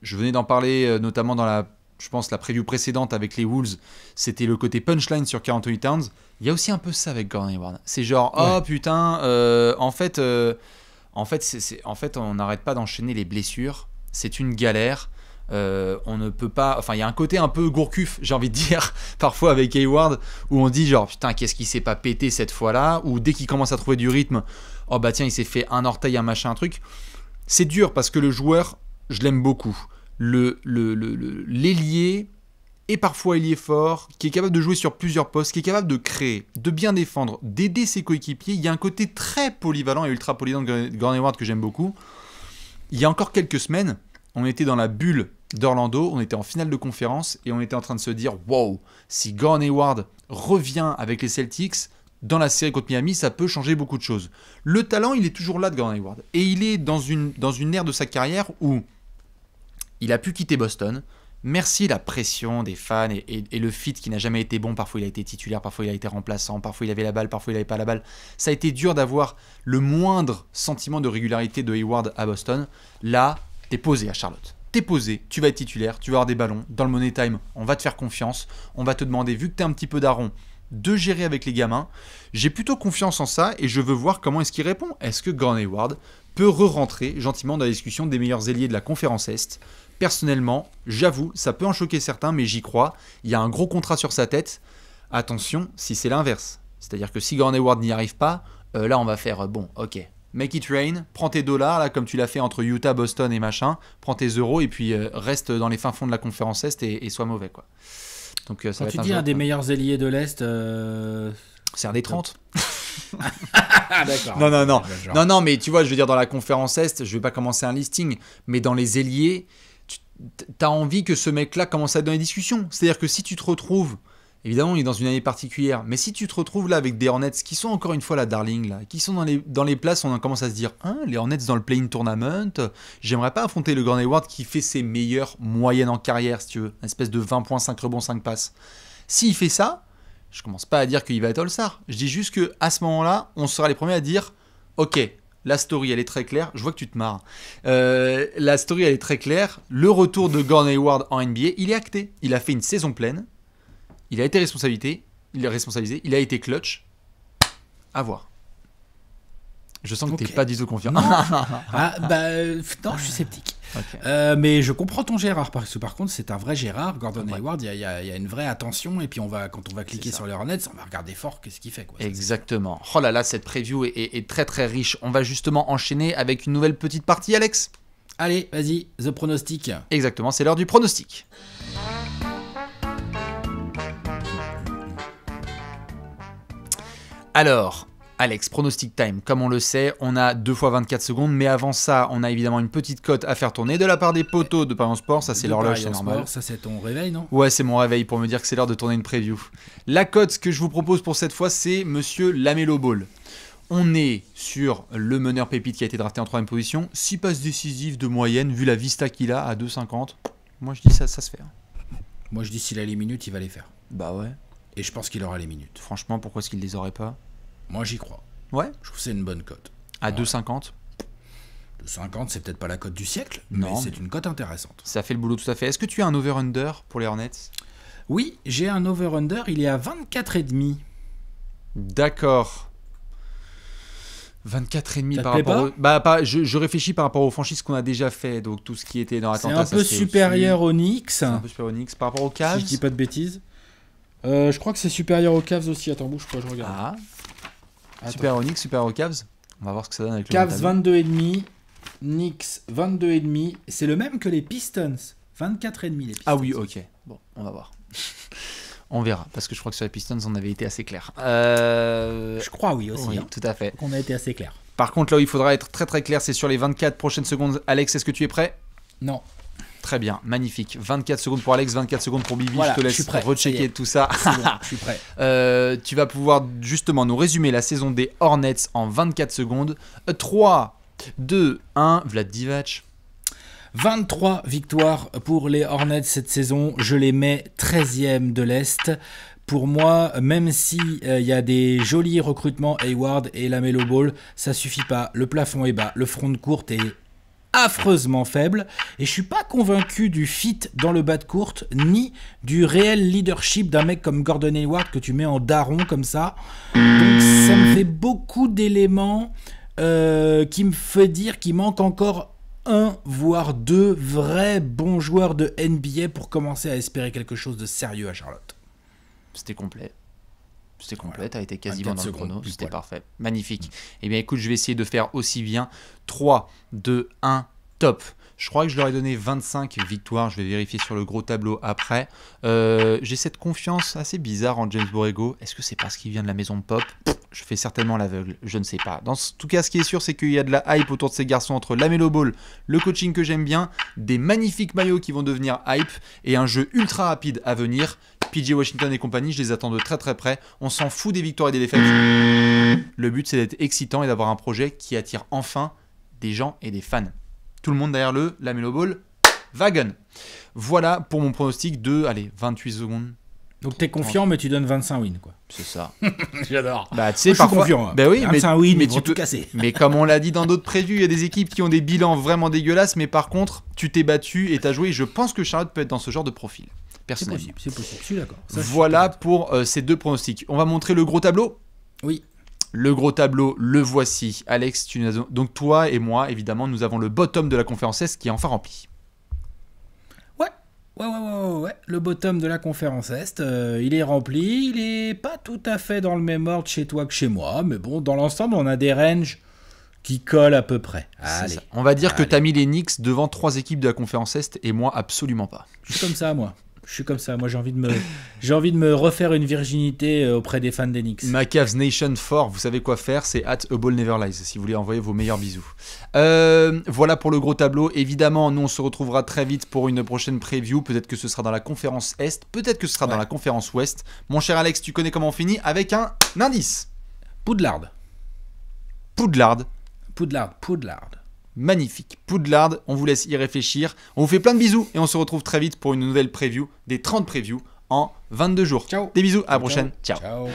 je venais d'en parler notamment dans la preview précédente avec les Wolves, c'était le côté punchline sur Karl Anthony Towns. Il y a aussi un peu ça avec Gordon Hayward. C'est genre, oh putain, en fait, on n'arrête pas d'enchaîner les blessures. C'est une galère. On ne peut pas. Enfin, il y a un côté un peu gourcuff, j'ai envie de dire, parfois avec Hayward, où on dit genre, putain, qu'est-ce qui s'est pas pété cette fois-là? Ou dès qu'il commence à trouver du rythme, oh bah tiens, il s'est fait un orteil, un machin, un truc. C'est dur parce que le joueur, je l'aime beaucoup. L'ailier est parfois ailier fort, qui est capable de jouer sur plusieurs postes, qui est capable de créer, de bien défendre, d'aider ses coéquipiers. Il y a un côté très polyvalent et ultra polyvalent de Gordon Hayward que j'aime beaucoup. Il y a encore quelques semaines, on était dans la bulle d'Orlando, on était en finale de conférence et on était en train de se dire « Wow, si Gordon Hayward revient avec les Celtics, dans la série contre Miami, ça peut changer beaucoup de choses. » Le talent, il est toujours là de Gordon Hayward. Et il est dans une ère de sa carrière où il a pu quitter Boston. Merci la pression des fans et le fit qui n'a jamais été bon. Parfois, il a été titulaire, parfois, il a été remplaçant, parfois, il avait la balle, parfois, il n'avait pas la balle. Ça a été dur d'avoir le moindre sentiment de régularité de Hayward à Boston. Là, t'es posé à Charlotte. T'es posé, tu vas être titulaire, tu vas avoir des ballons. Dans le Money Time, on va te faire confiance. On va te demander, vu que t'es un petit peu daron, de gérer avec les gamins. J'ai plutôt confiance en ça et je veux voir comment est-ce qu'il répond. Est-ce que Gordon Hayward peut re-rentrer gentiment dans la discussion des meilleurs ailiers de la conférence Est? Personnellement, j'avoue, ça peut en choquer certains, mais j'y crois. Il y a un gros contrat sur sa tête. Attention, si c'est l'inverse. C'est-à-dire que si Gordon Hayward n'y arrive pas, là on va faire, bon, ok, make it rain, prends tes dollars, là, comme tu l'as fait entre Utah, Boston et machin, prends tes euros et puis reste dans les fins fonds de la conférence Est et sois mauvais, quoi. Donc, ça quand tu dis un des meilleurs ailiers de l'Est, c'est un des 30. Ah d'accord. Non, mais tu vois, je veux dire, dans la conférence Est, je vais pas commencer un listing, mais dans les ailiers, t'as envie que ce mec-là commence à être dans les discussions. C'est-à-dire que si tu te retrouves, évidemment, il est dans une année particulière, mais si tu te retrouves là avec des Hornets qui sont encore une fois la darling, là, qui sont dans les places, on commence à se dire, hein, les Hornets dans le play-in tournament, j'aimerais pas affronter le Gordon Hayward qui fait ses meilleures moyennes en carrière, si tu veux, une espèce de 20 points, 5 rebonds, 5 passes. S'il fait ça, je commence pas à dire qu'il va être All-Star. Je dis juste qu'à ce moment-là, on sera les premiers à dire, ok, la story elle est très claire, je vois que tu te marres. La story elle est très claire, le retour de Gordon Hayward en NBA, il est acté. Il a fait une saison pleine, il a été responsabilisé, il a été clutch. À voir. Je sens que Ok. t'es pas du tout confiant. Non. Ah, bah, non, je suis sceptique. Ok. Mais je comprends ton Gérard, parce que par contre, c'est un vrai Gérard. Gordon Ouais. Hayward, il y a une vraie attention, et puis quand on va cliquer ça. sur les Hornets, on va regarder fort qu'est-ce qu'il fait. Quoi. Exactement. Oh là là, cette preview est très très riche. On va justement enchaîner avec une nouvelle petite partie, Alex. Allez, vas-y, The Pronostic. Exactement, c'est l'heure du pronostic. Alors, Alex, pronostic time. Comme on le sait, on a 2 fois 24 secondes, mais avant ça, on a évidemment une petite cote à faire tourner de la part des potos de Paris en Sport. Ça, c'est De l'horloge, Paris c'est en normal. Sport, ça, c'est ton réveil, non? Ouais, c'est mon réveil pour me dire que c'est l'heure de tourner une preview. La cote que je vous propose pour cette fois, c'est Monsieur Lamelo Ball. On est sur le meneur pépite qui a été drafté en 3ème position. 6 passes décisives de moyenne, vu la vista qu'il a à 2,50. Moi, je dis ça se fait. Moi, je dis s'il a les minutes, il va les faire. Bah ouais. Et je pense qu'il aura les minutes. Franchement, pourquoi est-ce qu'il les aurait pas? Moi, j'y crois. Ouais. Je trouve que c'est une bonne cote. À Ouais. 2,50. De 50, c'est peut-être pas la cote du siècle, Non. mais c'est une cote intéressante. Ça fait le boulot tout à fait. Est-ce que tu as un over-under pour les Hornets? Oui, j'ai un over-under, il est à 24,5. D'accord. 24,5 Ça te par plaît rapport pas je réfléchis par rapport aux franchises qu'on a déjà fait. Donc tout ce qui était dans C'est Atlanta, un peu supérieur aux Knicks. C'est un peu supérieur aux Knicks. Par rapport aux Cavs. Si je dis pas de bêtises. Je crois que c'est supérieur aux Cavs aussi. Attends, bouge pas, je regarde. Ah, Attends. supérieur aux Knicks, supérieur aux Cavs. On va voir ce que ça donne avec le Cavs mental. 22,5. Knicks 22,5. C'est le même que les Pistons. 24,5 les Pistons. Ah oui, ok. Bon, on va voir. On verra, parce que je crois que sur les Pistons, on avait été assez clair. Je crois oui aussi. Oui, hein. tout à fait. Donc on a été assez clair. Par contre, là où il faudra être très très clair, c'est sur les 24 prochaines secondes. Alex, est-ce que tu es prêt? Non. Très bien, magnifique. 24 secondes pour Alex, 24 secondes pour Bibi. Voilà, je te je laisse suis prêt, ça y rechecker est. tout ça. C'est bon, je suis prêt. Tu vas pouvoir justement nous résumer la saison des Hornets en 24 secondes. 3, 2, 1, Vlad Divac. 23 victoires pour les Hornets cette saison. Je les mets 13e de l'Est. Pour moi, même si y a des jolis recrutements Hayward et Lamelo Ball, ça suffit pas. Le plafond est bas, le front de courte est affreusement faible et je suis pas convaincu du fit dans le bas de courte ni du réel leadership d'un mec comme Gordon Hayward que tu mets en daron comme ça. Donc ça me fait beaucoup d'éléments qui me fait dire qu'il manque encore un voire deux vrais bons joueurs de NBA pour commencer à espérer quelque chose de sérieux à Charlotte. C'était complet. C'était complet, Voilà. t'as été quasiment 24 dans le secondes, chrono, pile c'était poil. parfait. Magnifique. Eh bien écoute, je vais essayer de faire aussi bien. 3, 2, 1, top. Je crois que je leur ai donné 25 victoires, je vais vérifier sur le gros tableau après. J'ai cette confiance assez bizarre en James Borrego. Est-ce que c'est parce qu'il vient de la maison de Pop? Je fais certainement l'aveugle, je ne sais pas. Dans tout cas, ce qui est sûr, c'est qu'il y a de la hype autour de ces garçons entre Lamelo Ball, le coaching que j'aime bien, des magnifiques maillots qui vont devenir hype et un jeu ultra rapide à venir. PJ Washington et compagnie, je les attends de très très près. On s'en fout des victoires et des défaites. Le but, c'est d'être excitant et d'avoir un projet qui attire enfin des gens et des fans. Tout le monde derrière le Lamelo Ball, wagon. Voilà pour mon pronostic de, allez, 28 secondes. Donc t'es confiant mais tu donnes 25 wins quoi. C'est ça. J'adore. Bah, tu sais, Je suis parfois. confiant. Bah oui, mais 25 wins, mais ils vont tu tout peux. casser. Mais comme on l'a dit dans d'autres previews, il y a des équipes qui ont des bilans vraiment dégueulasses, mais par contre, tu t'es battu et t'as joué. Je pense que Charlotte peut être dans ce genre de profil. C'est Personnellement. possible, c'est possible. Je suis d'accord. Ça, je suis Voilà d'accord. pour ces deux pronostics. On va montrer le gros tableau. Oui. Le gros tableau, le voici. Alex, tu nous as... donc toi et moi, évidemment, nous avons le bottom de la conférence Est qui est enfin rempli. Ouais. Le bottom de la conférence Est, il est rempli. Il est pas tout à fait dans le même ordre chez toi que chez moi. Mais bon, dans l'ensemble, on a des ranges qui collent à peu près. C'est Allez. ça. On va dire que Allez. tu as mis les Knicks devant 3 équipes de la conférence Est et moi, absolument pas. Je suis comme ça, moi. J'ai envie de me refaire une virginité auprès des fans des Knicks. Ma Cavs Nation fort, vous savez quoi faire, c'est at a ball never lies, si vous voulez envoyer vos meilleurs bisous. Voilà pour le gros tableau. Évidemment, nous on se retrouvera très vite pour une prochaine preview. Peut-être que ce sera dans la conférence Est, peut-être que ce sera dans la conférence Ouest. Mon cher Alex, tu connais comment on finit avec un indice. Poudlard. Poudlard. Magnifique. Poudlard, on vous laisse y réfléchir. On vous fait plein de bisous et on se retrouve très vite pour une nouvelle preview des 30 previews en 22 jours. Ciao. Des bisous, à la prochaine. Ciao. Ciao.